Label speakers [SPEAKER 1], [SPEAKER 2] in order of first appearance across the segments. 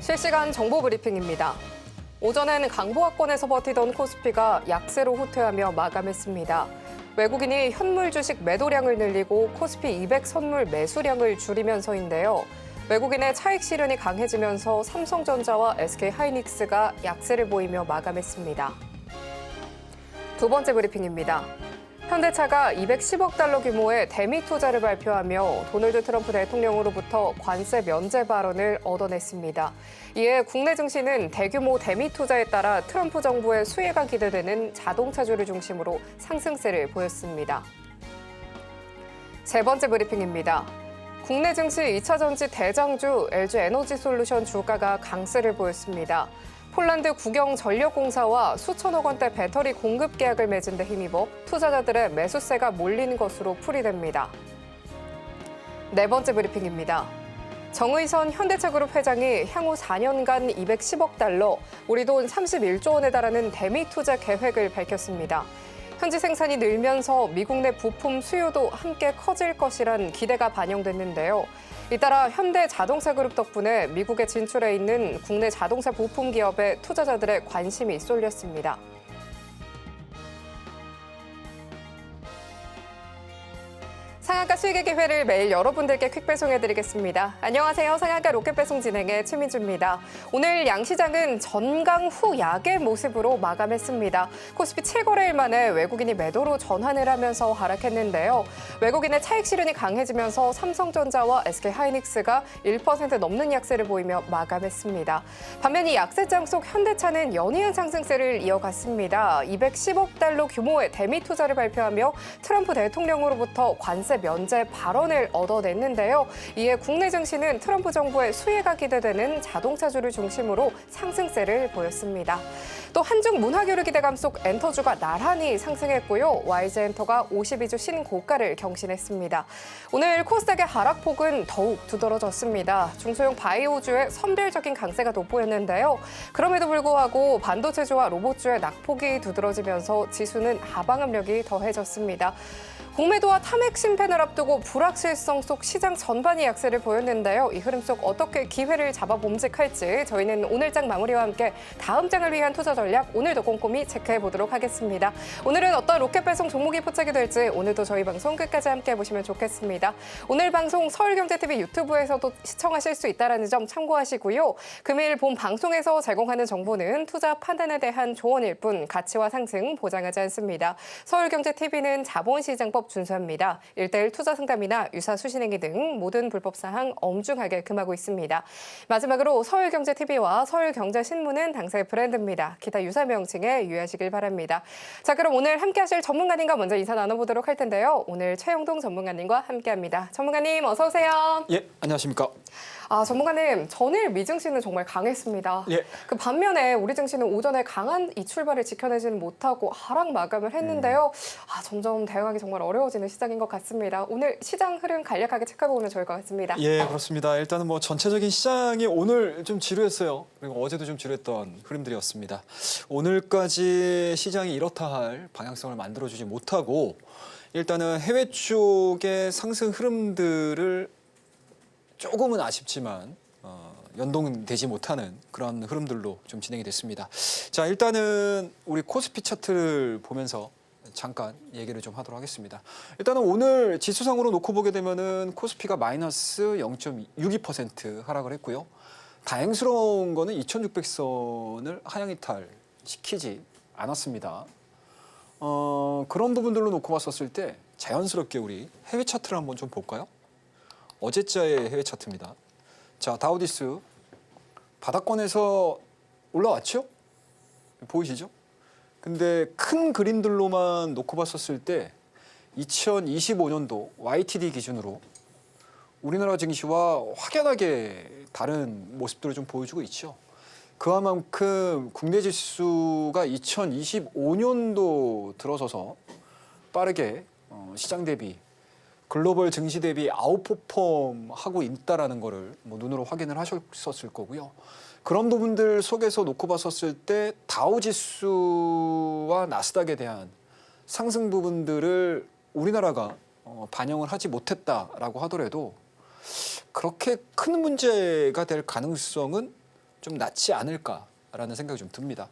[SPEAKER 1] 실시간 정보 브리핑입니다. 오전엔 강보합권에서 버티던 코스피가 약세로 후퇴하며 마감했습니다. 외국인이 현물 주식 매도량을 늘리고 코스피 200 선물 매수량을 줄이면서인데요. 외국인의 차익 실현이 강해지면서 삼성전자와 SK하이닉스가 약세를 보이며 마감했습니다. 두 번째 브리핑입니다. 현대차가 210억 달러 규모의 대미 투자를 발표하며 도널드 트럼프 대통령으로부터 관세 면제 발언을 얻어냈습니다. 이에 국내 증시는 대규모 대미 투자에 따라 트럼프 정부의 수혜가 기대되는 자동차주를 중심으로 상승세를 보였습니다. 세 번째 브리핑입니다. 국내 증시 2차 전지 대장주 LG에너지솔루션 주가가 강세를 보였습니다. 폴란드 국영전력공사와 수천억 원대 배터리 공급 계약을 맺은 데 힘입어 투자자들의 매수세가 몰린 것으로 풀이됩니다. 네 번째 브리핑입니다. 정의선 현대차그룹 회장이 향후 4년간 210억 달러, 우리 돈 31조 원에 달하는 대미 투자 계획을 밝혔습니다. 현지 생산이 늘면서 미국 내 부품 수요도 함께 커질 것이란 기대가 반영됐는데요. 잇따라 현대자동차그룹 덕분에 미국에 진출해 있는 국내 자동차 부품 기업에 투자자들의 관심이 쏠렸습니다. 상한가 수익의 기회를 매일 여러분들께 퀵배송해드리겠습니다. 안녕하세요. 상한가 로켓배송 진행의 최민주입니다. 오늘 양시장은 전강 후 약의 모습으로 마감했습니다. 코스피 7거래일 만에 외국인이 매도로 전환을 하면서 하락했는데요. 외국인의 차익 실현이 강해지면서 삼성전자와 SK하이닉스가 1% 넘는 약세를 보이며 마감했습니다. 반면 이 약세장 속 현대차는 연이은 상승세를 이어갔습니다. 210억 달러 규모의 대미 투자를 발표하며 트럼프 대통령으로부터 관세 면제 발언을 얻어냈는데요. 이에 국내 증시는 트럼프 정부의 수혜가 기대되는 자동차주를 중심으로 상승세를 보였습니다. 또 한중 문화교류 기대감 속 엔터주가 나란히 상승했고요. YG엔터가 52주 신고가를 경신했습니다. 오늘 코스닥의 하락폭은 더욱 두드러졌습니다. 중소형 바이오주의 선별적인 강세가 돋보였는데요. 그럼에도 불구하고 반도체주와 로봇주의 낙폭이 두드러지면서 지수는 하방 압력이 더해졌습니다. 공매도와 탐핵 심판을 앞두고 불확실성 속 시장 전반이 약세를 보였는데요. 이 흐름 속 어떻게 기회를 잡아 bom직할지 저희는 오늘 장 마무리와 함께 다음 장을 위한 투자 전략 오늘도 꼼꼼히 체크해 보도록 하겠습니다. 오늘은 어떤 로켓 배송 종목이 포착이 될지 오늘도 저희 방송 끝까지 함께 보시면 좋겠습니다. 오늘 방송 서울경제TV 유튜브에서도 시청하실 수 있다는 점 참고하시고요. 금일 본 방송에서 제공하는 정보는 투자 판단에 대한 조언일 뿐 가치와 상승 보장하지 않습니다. 서울경제TV는 자본시장법 준수합니다. 1:1 투자 상담이나 유사 수신행위 등 모든 불법 사항 엄중하게 금하고 있습니다. 마지막으로 서울경제TV와 서울경제신문은 당사의 브랜드입니다. 기타 유사 명칭에 유의하시길 바랍니다. 자, 그럼 오늘 함께하실 전문가님과 먼저 인사 나눠보도록 할 텐데요. 오늘 최영동 전문가님과 함께합니다. 전문가님 어서 오세요.
[SPEAKER 2] 예, 안녕하십니까.
[SPEAKER 1] 전문가님, 전일 미증시는 정말 강했습니다.
[SPEAKER 2] 예.
[SPEAKER 1] 그 반면에 우리 증시는 오전에 강한 이 출발을 지켜내지는 못하고 하락 마감을 했는데요. 점점 대응하기 정말 어려워지는 시장인 것 같습니다. 오늘 시장 흐름 간략하게 체크해보면 좋을 것 같습니다.
[SPEAKER 2] 예, 그렇습니다. 일단은 뭐 전체적인 시장이 오늘 좀 지루했어요. 그리고 어제도 좀 지루했던 흐름들이었습니다. 오늘까지 시장이 이렇다 할 방향성을 만들어주지 못하고 일단은 해외 쪽의 상승 흐름들을 조금은 아쉽지만 연동되지 못하는 그런 흐름들로 좀 진행이 됐습니다. 자, 일단은 우리 코스피 차트를 보면서 잠깐 얘기를 좀 하도록 하겠습니다. 일단은 오늘 지수상으로 놓고 보게 되면은 코스피가 마이너스 0.62% 하락을 했고요. 다행스러운 거는 2600선을 하향 이탈시키지 않았습니다. 그런 부분들로 놓고 봤었을 때 자연스럽게 우리 해외 차트를 한번 좀 볼까요? 어제자의 해외 차트입니다. 자, 다우지수 바닥권에서 올라왔죠? 보이시죠? 근데 큰 그림들로만 놓고 봤었을 때 2025년도 YTD 기준으로 우리나라 증시와 확연하게 다른 모습들을 좀 보여주고 있죠. 그와 만큼 국내 지수가 2025년도 들어서서 빠르게 시장 대비 글로벌 증시 대비 아웃퍼폼 하고 있다라는 거를 눈으로 확인을 하셨었을 거고요. 그런 부분들 속에서 놓고 봤었을 때 다우지수와 나스닥에 대한 상승 부분들을 우리나라가 반영을 하지 못했다라고 하더라도 그렇게 큰 문제가 될 가능성은 좀 낫지 않을까라는 생각이 좀 듭니다.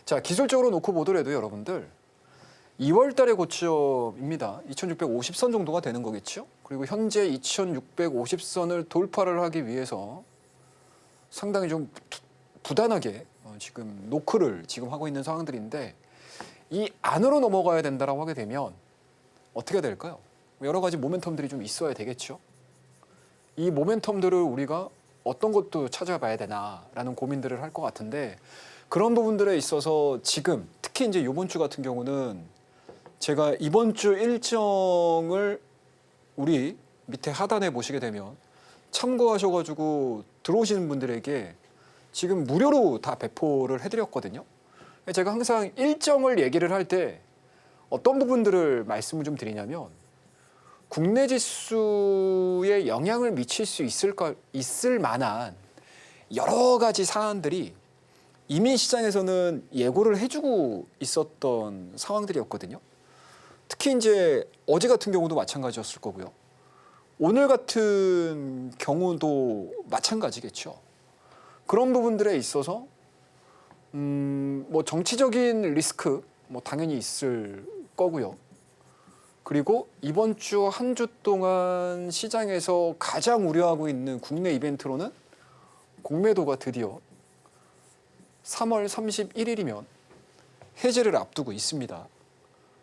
[SPEAKER 2] 자, 기술적으로 놓고 보더라도 여러분들 2월 달의 고점입니다. 2650선 정도가 되는 거겠죠. 그리고 현재 2650선을 돌파를 하기 위해서 상당히 좀 부단하게 지금 노크를 지금 하고 있는 상황들인데 이 안으로 넘어가야 된다라고 하게 되면 어떻게 될까요? 여러 가지 모멘텀들이 좀 있어야 되겠죠. 이 모멘텀들을 우리가 어떤 것도 찾아봐야 되나라는 고민들을 할 것 같은데 그런 부분들에 있어서 지금 특히 이제 이번 주 같은 경우는 제가 이번 주 일정을 우리 밑에 하단에 보시게 되면 참고하셔가지고 들어오시는 분들에게 지금 무료로 다 배포를 해드렸거든요. 제가 항상 일정을 얘기를 할 때 어떤 부분들을 말씀을 좀 드리냐면 국내 지수에 영향을 미칠 수 있을 만한 여러 가지 사안들이 이미 시장에서는 예고를 해주고 있었던 상황들이었거든요. 특히 이제 어제 같은 경우도 마찬가지였을 거고요. 오늘 같은 경우도 마찬가지겠죠. 그런 부분들에 있어서 뭐 정치적인 리스크 뭐 당연히 있을 거고요. 그리고 이번 주 한 주 동안 시장에서 가장 우려하고 있는 국내 이벤트로는 공매도가 드디어 3월 31일이면 해제를 앞두고 있습니다.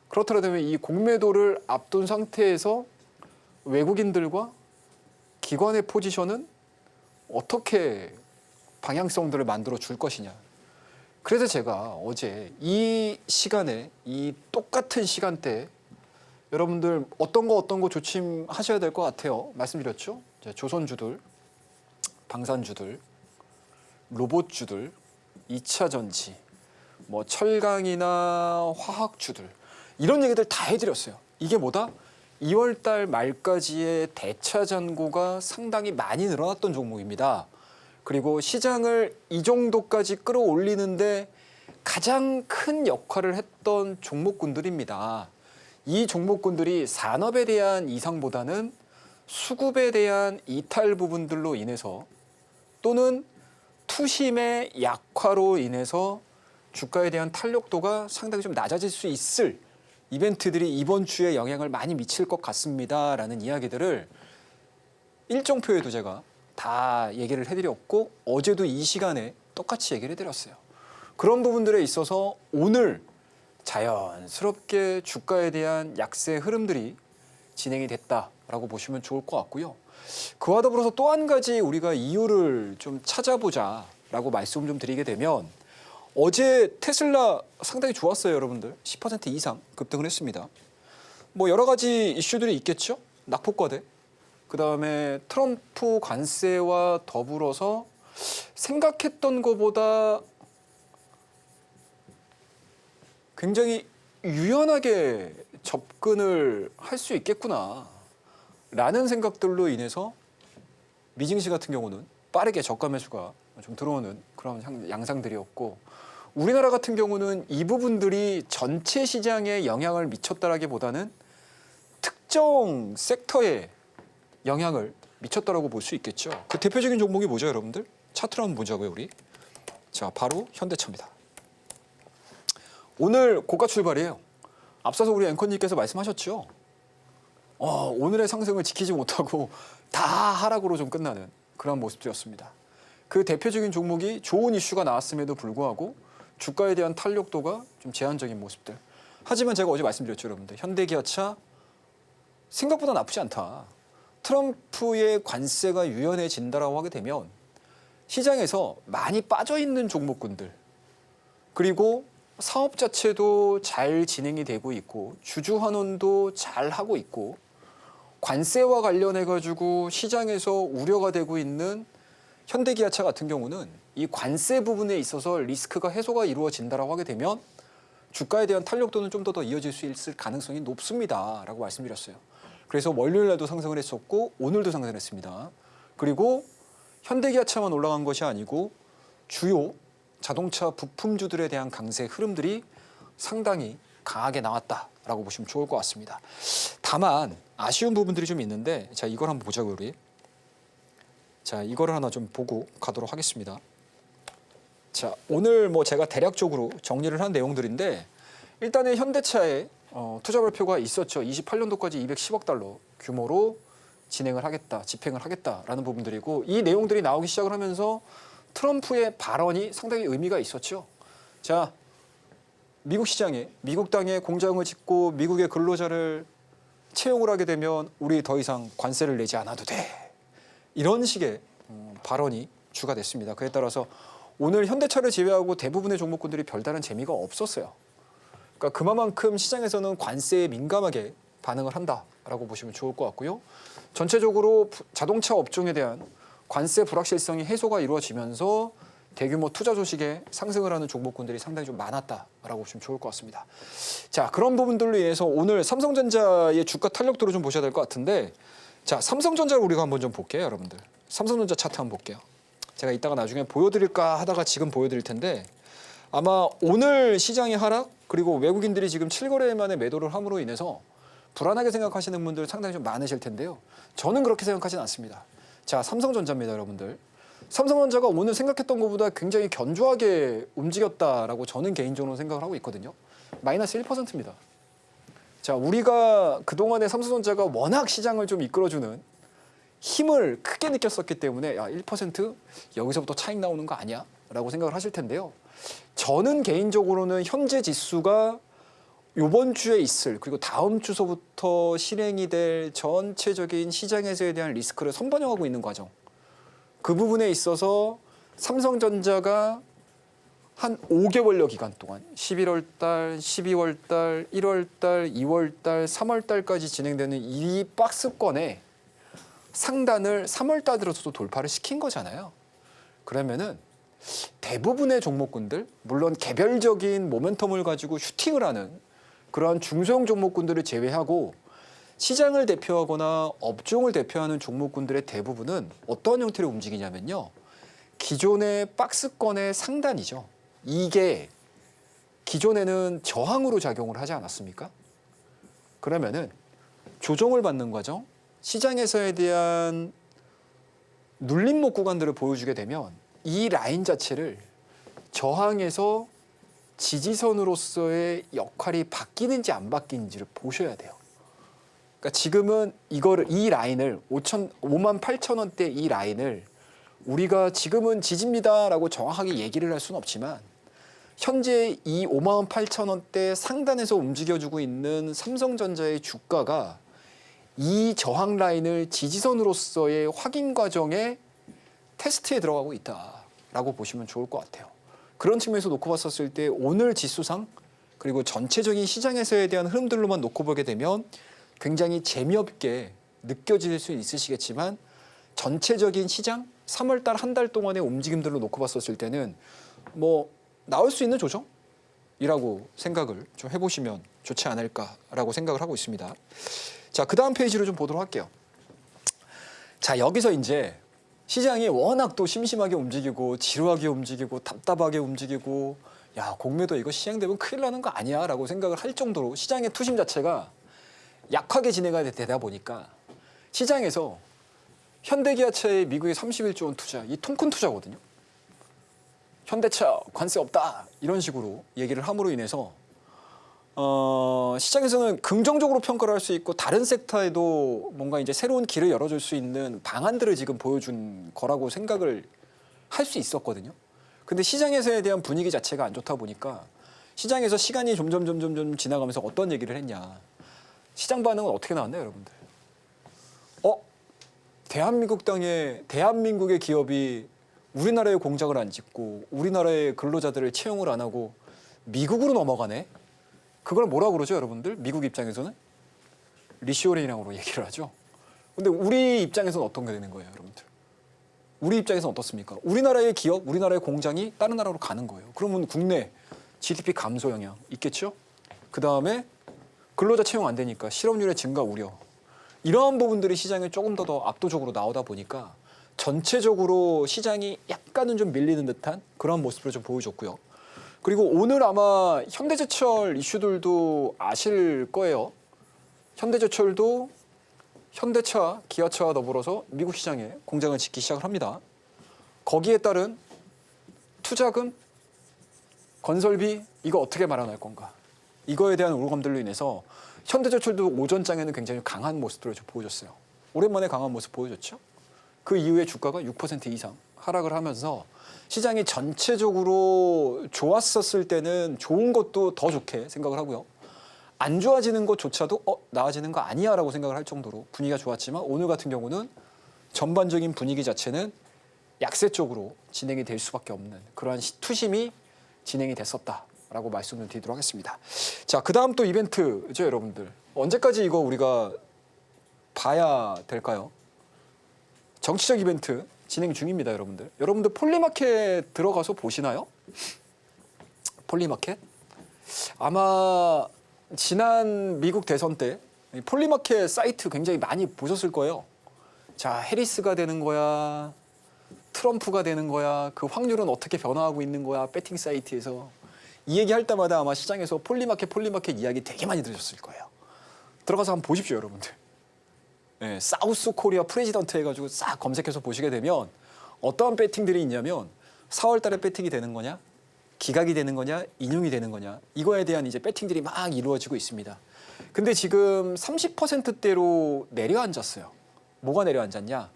[SPEAKER 2] 그렇더라도 이 공매도를 앞둔 상태에서 외국인들과 기관의 포지션은 어떻게 방향성들을 만들어 줄 것이냐. 그래서 제가 어제 이 시간에 이 똑같은 시간대에 여러분들 어떤 거 조심하셔야 될 것 같아요. 말씀드렸죠. 조선주들, 방산주들, 로봇주들, 2차 전지, 뭐 철강이나 화학주들 이런 얘기들 다 해드렸어요. 이게 뭐다? 2월 달 말까지의 대차 잔고가 상당히 많이 늘어났던 종목입니다. 그리고 시장을 이 정도까지 끌어올리는데 가장 큰 역할을 했던 종목군들입니다. 이 종목군들이 산업에 대한 이상보다는 수급에 대한 이탈 부분들로 인해서 또는 투심의 약화로 인해서 주가에 대한 탄력도가 상당히 좀 낮아질 수 있을 이벤트들이 이번 주에 영향을 많이 미칠 것 같습니다라는 이야기들을 일정표에도 제가 다 얘기를 해드렸고 어제도 이 시간에 똑같이 얘기를 해드렸어요. 그런 부분들에 있어서 오늘 자연스럽게 주가에 대한 약세 흐름들이 진행이 됐다라고 보시면 좋을 것 같고요. 그와 더불어서 또 한 가지 우리가 이유를 좀 찾아보자라고 말씀 좀 드리게 되면 어제 테슬라 상당히 좋았어요, 여러분들. 10% 이상 급등을 했습니다. 뭐 여러 가지 이슈들이 있겠죠. 낙폭과대. 그다음에 트럼프 관세와 더불어서 생각했던 것보다 굉장히 유연하게 접근을 할 수 있겠구나 라는 생각들로 인해서 미증시 같은 경우는 빠르게 저가 매수가 좀 들어오는 그런 양상들이었고 우리나라 같은 경우는 이 부분들이 전체 시장에 영향을 미쳤다라기보다는 특정 섹터에 영향을 미쳤다라고 볼 수 있겠죠. 그 대표적인 종목이 뭐죠, 여러분들? 차트로 한번 보자고요, 우리. 자, 바로 현대차입니다. 오늘 고가 출발이에요. 앞서서 우리 앵커님께서 말씀하셨죠. 오늘의 상승을 지키지 못하고 다 하락으로 좀 끝나는 그런 모습이었습니다. 그 대표적인 종목이 좋은 이슈가 나왔음에도 불구하고 주가에 대한 탄력도가 좀 제한적인 모습들. 하지만 제가 어제 말씀드렸죠, 여러분들. 현대기아차 생각보다 나쁘지 않다. 트럼프의 관세가 유연해진다라고 하게 되면 시장에서 많이 빠져있는 종목군들 그리고 사업 자체도 잘 진행이 되고 있고 주주 환원도 잘 하고 있고 관세와 관련해가지고 시장에서 우려가 되고 있는 현대기아차 같은 경우는 이 관세 부분에 있어서 리스크가 해소가 이루어진다라고 하게 되면 주가에 대한 탄력도는 좀 더 이어질 수 있을 가능성이 높습니다라고 말씀드렸어요. 그래서 월요일 날도 상승을 했었고 오늘도 상승을 했습니다. 그리고 현대기아차만 올라간 것이 아니고 주요 자동차 부품주들에 대한 강세 흐름들이 상당히 강하게 나왔다라고 보시면 좋을 것 같습니다. 다만 아쉬운 부분들이 좀 있는데 자 이걸 한번 보자고요, 우리. 자 이거를 하나 좀 보고 가도록 하겠습니다. 자, 오늘 뭐 제가 대략적으로 정리를 한 내용들인데 일단은 현대차의 투자 발표가 있었죠. 28년도까지 210억 달러 규모로 진행을 하겠다, 집행을 하겠다라는 부분들이고 이 내용들이 나오기 시작을 하면서 트럼프의 발언이 상당히 의미가 있었죠. 자, 미국 시장에 미국 땅에 공장을 짓고 미국의 근로자를 채용을 하게 되면 우리 더 이상 관세를 내지 않아도 돼. 이런 식의 발언이 추가됐습니다. 그에 따라서 오늘 현대차를 제외하고 대부분의 종목군들이 별다른 재미가 없었어요. 그러니까 그만큼 시장에서는 관세에 민감하게 반응을 한다라고 보시면 좋을 것 같고요. 전체적으로 자동차 업종에 대한 관세 불확실성이 해소가 이루어지면서 대규모 투자 소식에 상승을 하는 종목군들이 상당히 좀 많았다라고 보시면 좋을 것 같습니다. 자, 그런 부분들로 인해서 오늘 삼성전자의 주가 탄력도를 좀 보셔야 될 것 같은데 자, 삼성전자를 우리가 한번 좀 볼게요, 여러분들. 삼성전자 차트 한번 볼게요. 제가 이따가 나중에 보여드릴까 하다가 지금 보여드릴 텐데 아마 오늘 시장의 하락 그리고 외국인들이 지금 7거래 만에 매도를 함으로 인해서 불안하게 생각하시는 분들 상당히 좀 많으실 텐데요. 저는 그렇게 생각하지는 않습니다. 자, 삼성전자입니다, 여러분들. 삼성전자가 오늘 생각했던 것보다 굉장히 견조하게 움직였다라고 저는 개인적으로 생각을 하고 있거든요. 마이너스 1%입니다. 자, 우리가 그동안에 삼성전자가 워낙 시장을 좀 이끌어주는 힘을 크게 느꼈었기 때문에 야, 1% 여기서부터 차익 나오는 거 아니야? 라고 생각을 하실 텐데요. 저는 개인적으로는 현재 지수가 이번 주에 있을 그리고 다음 주서부터 실행이 될 전체적인 시장에서에 대한 리스크를 선반영하고 있는 과정. 그 부분에 있어서 삼성전자가 한 5개월여 기간 동안 11월 달, 12월 달, 1월 달, 2월 달, 3월 달까지 진행되는 이 박스권에 상단을 3월 달 들어서도 돌파를 시킨 거잖아요. 그러면은 대부분의 종목군들, 물론 개별적인 모멘텀을 가지고 슈팅을 하는 그러한 중소형 종목군들을 제외하고 시장을 대표하거나 업종을 대표하는 종목군들의 대부분은 어떤 형태로 움직이냐면요. 기존의 박스권의 상단이죠. 이게 기존에는 저항으로 작용을 하지 않았습니까? 그러면은 조정을 받는 과정, 시장에서에 대한 눌림목 구간들을 보여주게 되면 이 라인 자체를 저항에서 지지선으로서의 역할이 바뀌는지 안 바뀌는지를 보셔야 돼요. 그러니까 지금은 이 라인을 58,000원대 이 라인을 우리가 지금은 지지입니다라고 정확하게 얘기를 할 수는 없지만 현재 이 58,000원대 상단에서 움직여주고 있는 삼성전자의 주가가 이 저항 라인을 지지선으로서의 확인 과정에 테스트에 들어가고 있다라고 보시면 좋을 것 같아요. 그런 측면에서 놓고 봤었을 때 오늘 지수상 그리고 전체적인 시장에서에 대한 흐름들로만 놓고 보게 되면 굉장히 재미없게 느껴질 수 있으시겠지만 전체적인 시장 3월 달 한 달 동안의 움직임들로 놓고 봤었을 때는 뭐 나올 수 있는 조정이라고 생각을 좀 해보시면 좋지 않을까라고 생각을 하고 있습니다. 자, 그 다음 페이지로 좀 보도록 할게요. 자, 여기서 이제 시장이 워낙 또 심심하게 움직이고 지루하게 움직이고 답답하게 움직이고 야, 공매도 이거 시행되면 큰일 나는 거 아니야? 라고 생각을 할 정도로 시장의 투심 자체가 약하게 진행이 되다 보니까 시장에서 현대기아차의 미국의 31조 원 투자, 이 통 큰 투자거든요. 현대차 관세 없다 이런 식으로 얘기를 함으로 인해서 시장에서는 긍정적으로 평가를 할 수 있고 다른 섹터에도 뭔가 이제 새로운 길을 열어줄 수 있는 방안들을 지금 보여준 거라고 생각을 할 수 있었거든요. 근데 시장에서에 대한 분위기 자체가 안 좋다 보니까 시장에서 시간이 점점 지나가면서 어떤 얘기를 했냐. 시장 반응은 어떻게 나왔나요, 여러분들? 대한민국의 기업이 우리나라에 공장을 안 짓고 우리나라의 근로자들을 채용을 안 하고 미국으로 넘어가네? 그걸 뭐라고 그러죠, 여러분들? 미국 입장에서는? 리쇼링이라고 얘기를 하죠. 근데 우리 입장에서는 어떤 게 되는 거예요, 여러분들? 우리 입장에서는 어떻습니까? 우리나라의 기업, 우리나라의 공장이 다른 나라로 가는 거예요. 그러면 국내 GDP 감소 영향 있겠죠? 그 다음에 근로자 채용 안 되니까 실업률의 증가 우려. 이러한 부분들이 시장에 조금 더 압도적으로 나오다 보니까 전체적으로 시장이 약간은 좀 밀리는 듯한 그런 모습을 좀 보여줬고요. 그리고 오늘 아마 현대제철 이슈들도 아실 거예요. 현대제철도 현대차, 기아차와 더불어서 미국 시장에 공장을 짓기 시작을 합니다. 거기에 따른 투자금, 건설비 이거 어떻게 마련할 건가? 이거에 대한 우려감들로 인해서 현대제철도 오전장에는 굉장히 강한 모습들을 좀 보여줬어요. 오랜만에 강한 모습 보여줬죠. 그 이후에 주가가 6% 이상 하락을 하면서 시장이 전체적으로 좋았었을 때는 좋은 것도 더 좋게 생각을 하고요. 안 좋아지는 것조차도 나아지는 거 아니야 라고 생각을 할 정도로 분위기가 좋았지만 오늘 같은 경우는 전반적인 분위기 자체는 약세 쪽으로 진행이 될 수밖에 없는 그러한 투심이 진행이 됐었다라고 말씀을 드리도록 하겠습니다. 자, 그 다음 또 이벤트죠, 여러분들. 언제까지 이거 우리가 봐야 될까요? 정치적 이벤트 진행 중입니다, 여러분들. 여러분들 폴리마켓 들어가서 보시나요? 폴리마켓? 아마 지난 미국 대선 때 폴리마켓 사이트 굉장히 많이 보셨을 거예요. 자, 해리스가 되는 거야, 트럼프가 되는 거야, 그 확률은 어떻게 변화하고 있는 거야, 배팅 사이트에서. 이 얘기 할 때마다 아마 시장에서 폴리마켓 이야기 되게 많이 들으셨을 거예요. 들어가서 한번 보십시오, 여러분들. 네, 사우스 코리아 프레지던트 해가지고 싹 검색해서 보시게 되면 어떠한 배팅들이 있냐면 4월 달에 배팅이 되는 거냐, 기각이 되는 거냐, 인용이 되는 거냐, 이거에 대한 이제 배팅들이 막 이루어지고 있습니다. 근데 지금 30%대로 내려앉았어요. 뭐가 내려앉았냐?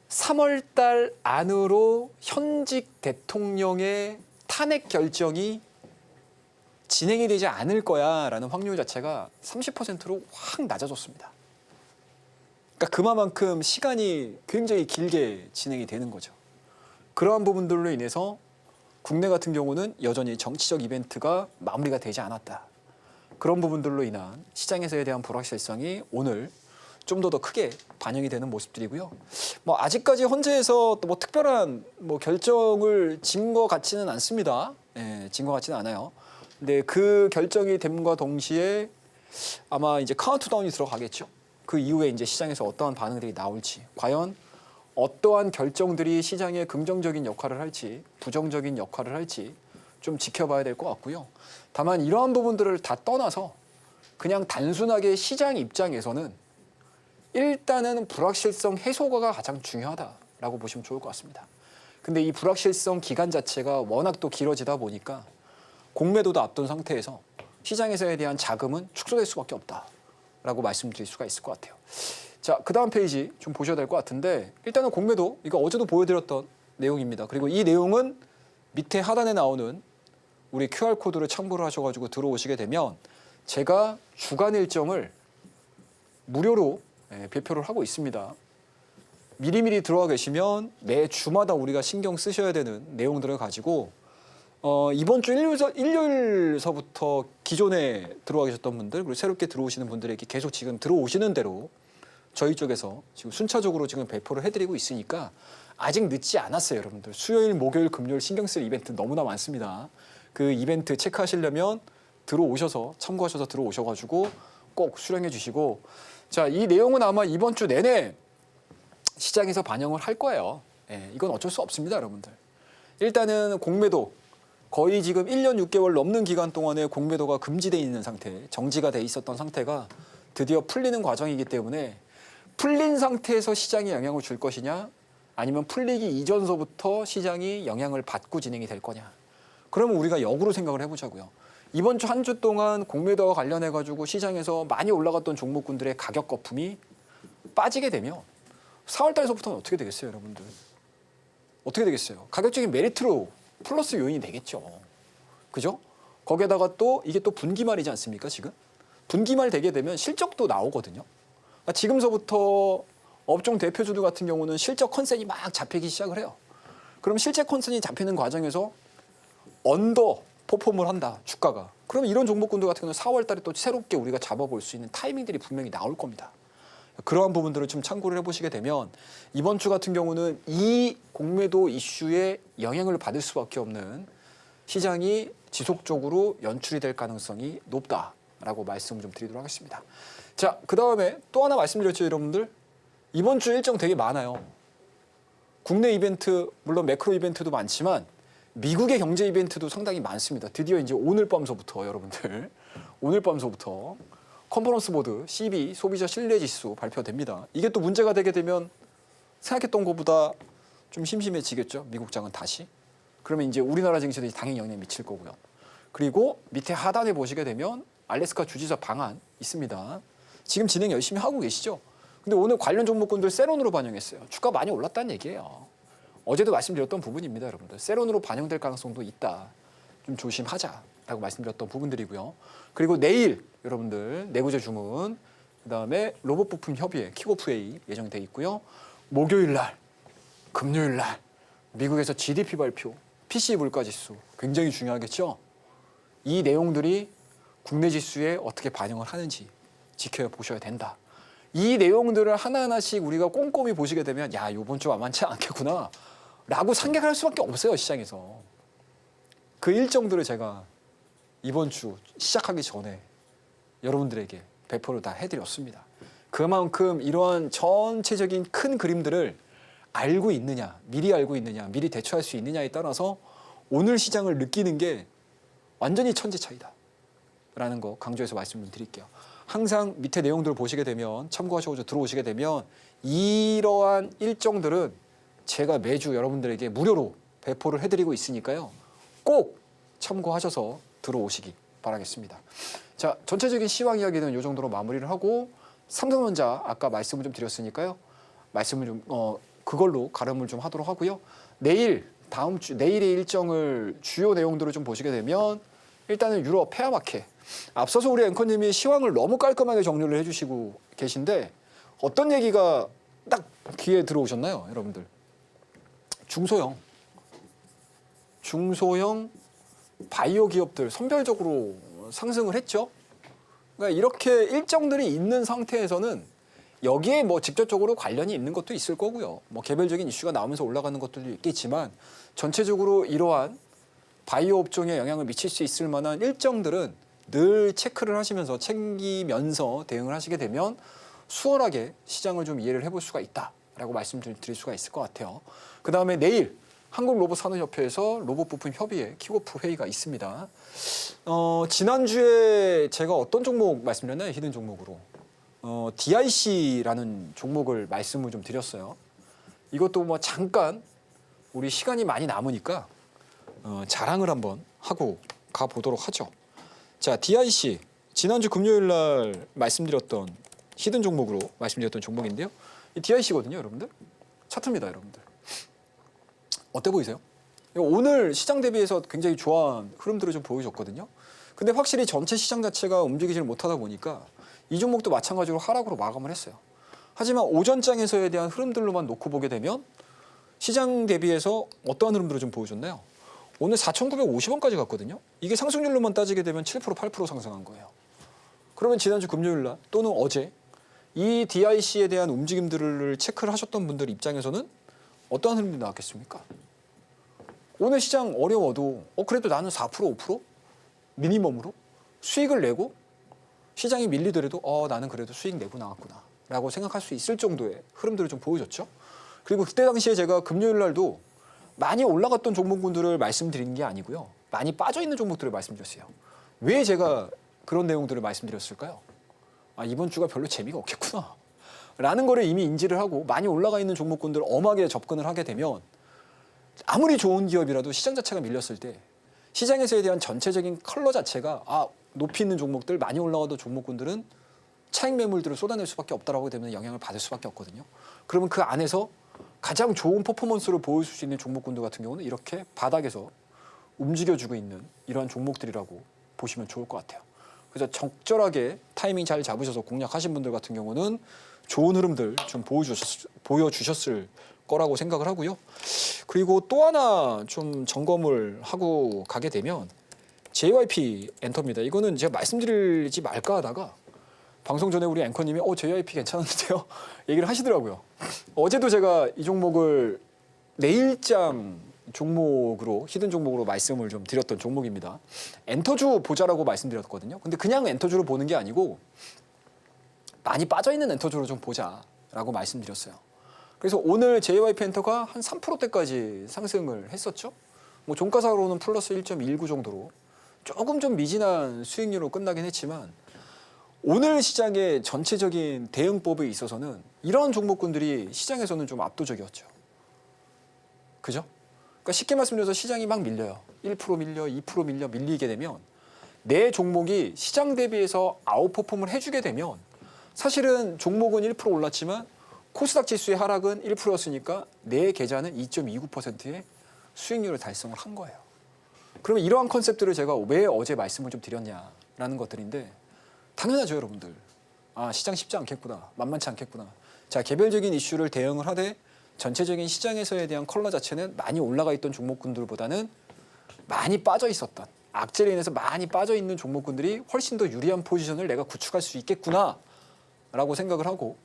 [SPEAKER 2] 3월 달 안으로 현직 대통령의 탄핵 결정이 진행이 되지 않을 거야라는 확률 자체가 30%로 확 낮아졌습니다. 그러니까 그만큼 시간이 굉장히 길게 진행이 되는 거죠. 그러한 부분들로 인해서 국내 같은 경우는 여전히 정치적 이벤트가 마무리가 되지 않았다. 그런 부분들로 인한 시장에서에 대한 불확실성이 오늘 좀 더 크게 반영이 되는 모습들이고요. 뭐 아직까지 헌재에서 또 뭐 특별한 뭐 결정을 진 것 같지는 않습니다. 예, 진 것 같지는 않아요. 근데 그 결정이 됨과 동시에 아마 이제 카운트다운이 들어가겠죠. 그 이후에 이제 시장에서 어떠한 반응들이 나올지, 과연 어떠한 결정들이 시장에 긍정적인 역할을 할지, 부정적인 역할을 할지 좀 지켜봐야 될 것 같고요. 다만 이러한 부분들을 다 떠나서 그냥 단순하게 시장 입장에서는 일단은 불확실성 해소가 가장 중요하다라고 보시면 좋을 것 같습니다. 근데 이 불확실성 기간 자체가 워낙 또 길어지다 보니까 공매도도 앞둔 상태에서 시장에서에 대한 자금은 축소될 수밖에 없다라고 말씀드릴 수가 있을 것 같아요. 자, 그 다음 페이지 좀 보셔야 될 것 같은데 일단은 공매도, 이거 어제도 보여드렸던 내용입니다. 그리고 이 내용은 밑에 하단에 나오는 우리 QR코드를 참고를 하셔가지고 들어오시게 되면 제가 주간 일정을 무료로 배표를 하고 있습니다. 미리미리 들어와 계시면 매 주마다 우리가 신경 쓰셔야 되는 내용들을 가지고 이번 주 일요일서부터 기존에 들어와 계셨던 분들, 그리고 새롭게 들어오시는 분들에게 계속 지금 들어오시는 대로 저희 쪽에서 지금 순차적으로 지금 배포를 해드리고 있으니까 아직 늦지 않았어요, 여러분들. 수요일, 목요일, 금요일 신경 쓸 이벤트 너무나 많습니다. 그 이벤트 체크하시려면 들어오셔서 참고하셔서 들어오셔가지고 꼭 수령해 주시고, 자, 이 내용은 아마 이번 주 내내 시장에서 반영을 할 거예요. 예, 이건 어쩔 수 없습니다, 여러분들. 일단은 공매도 거의 지금 1년 6개월 넘는 기간 동안에 공매도가 금지돼 있는 상태, 정지가 돼 있었던 상태가 드디어 풀리는 과정이기 때문에 풀린 상태에서 시장에 영향을 줄 것이냐, 아니면 풀리기 이전서부터 시장이 영향을 받고 진행이 될 거냐. 그러면 우리가 역으로 생각을 해보자고요. 이번 주 한 주 동안 공매도와 관련해가지고 시장에서 많이 올라갔던 종목군들의 가격 거품이 빠지게 되면 4월 달서부터는 어떻게 되겠어요, 여러분들? 어떻게 되겠어요? 가격적인 메리트로 플러스 요인이 되겠죠. 그죠? 거기에다가 또 이게 또 분기말이지 않습니까, 지금? 분기말 되게 되면 실적도 나오거든요. 그러니까 지금서부터 업종 대표주들 같은 경우는 실적 컨센이 막 잡히기 시작을 해요. 그럼 실제 컨센이 잡히는 과정에서 언더 퍼폼을 한다, 주가가. 그러면 이런 종목군들 같은 경우는 4월 달에 또 새롭게 우리가 잡아볼 수 있는 타이밍들이 분명히 나올 겁니다. 그러한 부분들을 좀 참고를 해보시게 되면 이번 주 같은 경우는 이 공매도 이슈에 영향을 받을 수밖에 없는 시장이 지속적으로 연출이 될 가능성이 높다라고 말씀을 좀 드리도록 하겠습니다. 자, 그 다음에 또 하나 말씀드렸죠, 여러분들. 이번 주 일정 되게 많아요. 국내 이벤트, 물론 매크로 이벤트도 많지만 미국의 경제 이벤트도 상당히 많습니다. 드디어 이제 오늘 밤서부터 여러분들, 오늘 밤서부터 컨퍼런스 보드 CB 소비자 신뢰 지수 발표됩니다. 이게 또 문제가 되게 되면 생각했던 것보다 좀 심심해지겠죠. 미국장은 다시. 그러면 이제 우리나라 증시도 당연히 영향을 미칠 거고요. 그리고 밑에 하단에 보시게 되면 알래스카 주지사 방안 있습니다. 지금 진행 열심히 하고 계시죠. 근데 오늘 관련 종목군들 세론으로 반영했어요. 주가 많이 올랐다는 얘기예요. 어제도 말씀드렸던 부분입니다, 여러분들. 세론으로 반영될 가능성도 있다. 좀 조심하자라고 말씀드렸던 부분들이고요. 그리고 내일 여러분들 내구재 주문, 그다음에 로봇 부품 협의회 킥오프 회의 예정돼 있고요. 목요일 날, 금요일 날 미국에서 GDP 발표, PCE 물가 지수 굉장히 중요하겠죠. 이 내용들이 국내 지수에 어떻게 반영을 하는지 지켜보셔야 된다. 이 내용들을 하나하나씩 우리가 꼼꼼히 보시게 되면 야, 이번 주 만만치 않겠구나 라고 생각할 수밖에 없어요, 시장에서. 그 일정들을 제가 이번 주 시작하기 전에 여러분들에게 배포를 다 해드렸습니다. 그만큼 이러한 전체적인 큰 그림들을 알고 있느냐, 미리 대처할 수 있느냐에 따라서 오늘 시장을 느끼는 게 완전히 천지 차이다 라는 거 강조해서 말씀 좀 드릴게요. 항상 밑에 내용들을 보시게 되면 참고하시고 들어오시게 되면 이러한 일정들은 제가 매주 여러분들에게 무료로 배포를 해드리고 있으니까요. 꼭 참고하셔서 들어오시기 바라겠습니다. 자, 전체적인 시황 이야기는 이 정도로 마무리를 하고 삼성전자 아까 말씀을 좀 드렸으니까요. 말씀을 좀 그걸로 가름을 좀 하도록 하고요. 내일 다음 주 내일의 일정을 주요 내용들을 좀 보시게 되면 일단은 유럽 페어마켓. 앞서서 우리 앵커님이 시황을 너무 깔끔하게 정리를 해주시고 계신데 어떤 얘기가 딱 귀에 들어오셨나요, 여러분들? 중소형 바이오 기업들 선별적으로 상승을 했죠. 그러니까 이렇게 일정들이 있는 상태에서는 여기에 뭐 직접적으로 관련이 있는 것도 있을 거고요. 뭐 개별적인 이슈가 나오면서 올라가는 것들도 있겠지만 전체적으로 이러한 바이오 업종에 영향을 미칠 수 있을 만한 일정들은 늘 체크를 하시면서 챙기면서 대응을 하시게 되면 수월하게 시장을 좀 이해를 해볼 수가 있다라고 말씀 좀 드릴 수가 있을 것 같아요. 그 다음에 내일 한국로봇산업협회에서 로봇 부품 협의회 킥오프 회의가 있습니다. 지난주에 제가 어떤 종목 말씀드렸나요? 히든 종목으로. DIC라는 종목을 말씀을 좀 드렸어요. 이것도 뭐 잠깐 우리 시간이 많이 남으니까 자랑을 한번 하고 가보도록 하죠. 자, DIC 지난주 금요일 날 말씀드렸던 히든 종목으로 말씀드렸던 종목인데요. 이 DIC거든요, 여러분들. 차트입니다, 여러분들. 어때 보이세요? 오늘 시장 대비해서 굉장히 좋아한 흐름들을 좀 보여줬거든요. 근데 확실히 전체 시장 자체가 움직이질 못하다 보니까 이 종목도 마찬가지로 하락으로 마감을 했어요. 하지만 오전장에서에 대한 흐름들로만 놓고 보게 되면 시장 대비해서 어떠한 흐름들을 좀 보여줬나요? 오늘 4,950원까지 갔거든요. 이게 상승률로만 따지게 되면 7%, 8% 상승한 거예요. 그러면 지난주 금요일 날 또는 어제 이 DIC에 대한 움직임들을 체크를 하셨던 분들 입장에서는 어떠한 흐름이 나왔겠습니까? 오늘 시장 어려워도 그래도 나는 4%, 5% 미니멈으로 수익을 내고 시장이 밀리더라도 나는 그래도 수익 내고 나왔구나 라고 생각할 수 있을 정도의 흐름들을 좀 보여줬죠. 그리고 그때 당시에 제가 금요일 날도 많이 올라갔던 종목군들을 말씀드린 게 아니고요. 많이 빠져있는 종목들을 말씀드렸어요. 왜 제가 그런 내용들을 말씀드렸을까요? 이번 주가 별로 재미가 없겠구나 라는 거를 이미 인지를 하고 많이 올라가 있는 종목군들 엄하게 접근을 하게 되면 아무리 좋은 기업이라도 시장 자체가 밀렸을 때 시장에서에 대한 전체적인 컬러 자체가 높이 있는 종목들, 많이 올라가던 종목군들은 차익 매물들을 쏟아낼 수밖에 없다라고 되면 영향을 받을 수밖에 없거든요. 그러면 그 안에서 가장 좋은 퍼포먼스를 보여줄 수 있는 종목군들 같은 경우는 이렇게 바닥에서 움직여주고 있는 이러한 종목들이라고 보시면 좋을 것 같아요. 그래서 적절하게 타이밍 잘 잡으셔서 공략하신 분들 같은 경우는 좋은 흐름들 좀 보여주셨을 거라고 생각을 하고요. 그리고 또 하나 좀 점검을 하고 가게 되면 JYP 엔터입니다. 이거는 제가 말씀드리지 말까 하다가 방송 전에 우리 앵커님이 JYP 괜찮은데요? 얘기를 하시더라고요. 어제도 제가 이 종목을 내일장 종목으로 히든 종목으로 말씀을 좀 드렸던 종목입니다. 엔터주 보자라고 말씀드렸거든요. 근데 그냥 엔터주로 보는 게 아니고 많이 빠져있는 엔터주로 좀 보자라고 말씀드렸어요. 그래서 오늘 JYP 엔터가 한 3%대까지 상승을 했었죠. 뭐 종가상으로는 플러스 1.19 정도로 조금 좀 미진한 수익률로 끝나긴 했지만 오늘 시장의 전체적인 대응법에 있어서는 이런 종목군들이 시장에서는 좀 압도적이었죠. 그죠? 그러니까 쉽게 말씀드려서 시장이 막 밀려요. 1% 밀려, 2% 밀려, 밀리게 되면 내 종목이 시장 대비해서 아웃퍼폼을 해주게 되면 사실은 종목은 1% 올랐지만 코스닥 지수의 하락은 1%였으니까 내 계좌는 2.29%의 수익률을 달성을 한 거예요. 그러면 이러한 컨셉들을 제가 왜 어제 말씀을 좀 드렸냐라는 것들인데 당연하죠, 여러분들. 아, 시장 쉽지 않겠구나. 만만치 않겠구나. 자, 개별적인 이슈를 대응을 하되 전체적인 시장에서에 대한 컬러 자체는 많이 올라가 있던 종목군들보다는 많이 빠져 있었던, 악재로 인해서 많이 빠져 있는 종목군들이 훨씬 더 유리한 포지션을 내가 구축할 수 있겠구나라고 생각을 하고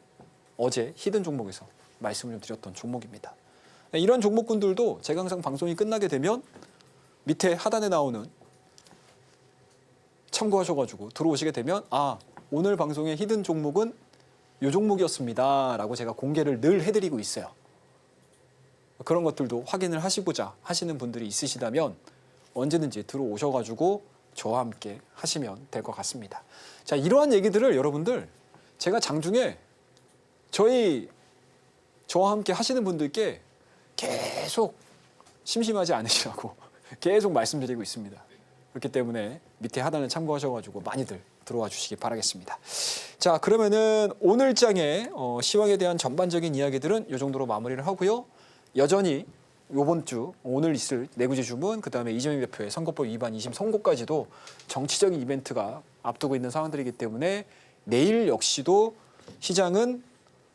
[SPEAKER 2] 어제 히든 종목에서 말씀을 좀 드렸던 종목입니다. 이런 종목군들도 제가 항상 방송이 끝나게 되면 밑에 하단에 나오는 참고하셔가지고 들어오시게 되면 아, 오늘 방송의 히든 종목은 이 종목이었습니다 라고 제가 공개를 늘 해드리고 있어요. 그런 것들도 확인을 하시고자 하시는 분들이 있으시다면 언제든지 들어오셔가지고 저와 함께 하시면 될 것 같습니다. 자, 이러한 얘기들을 여러분들 제가 장중에 저와 함께 하시는 분들께 계속 심심하지 않으시라고 계속 말씀드리고 있습니다. 그렇기 때문에 밑에 하단을 참고하셔가지고 많이들 들어와 주시기 바라겠습니다. 자, 그러면은 오늘 장의 시황에 대한 전반적인 이야기들은 이 정도로 마무리를 하고요. 여전히 이번 주 오늘 있을 내부지 주문, 그다음에 이재명 대표의 선거법 위반 2심 선고까지도 정치적인 이벤트가 앞두고 있는 상황들이기 때문에 내일 역시도 시장은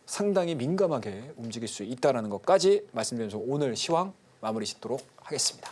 [SPEAKER 2] 상당히 민감하게 움직일 수 있다는 것까지 말씀드리면서 오늘 시황 마무리 짓도록 하겠습니다.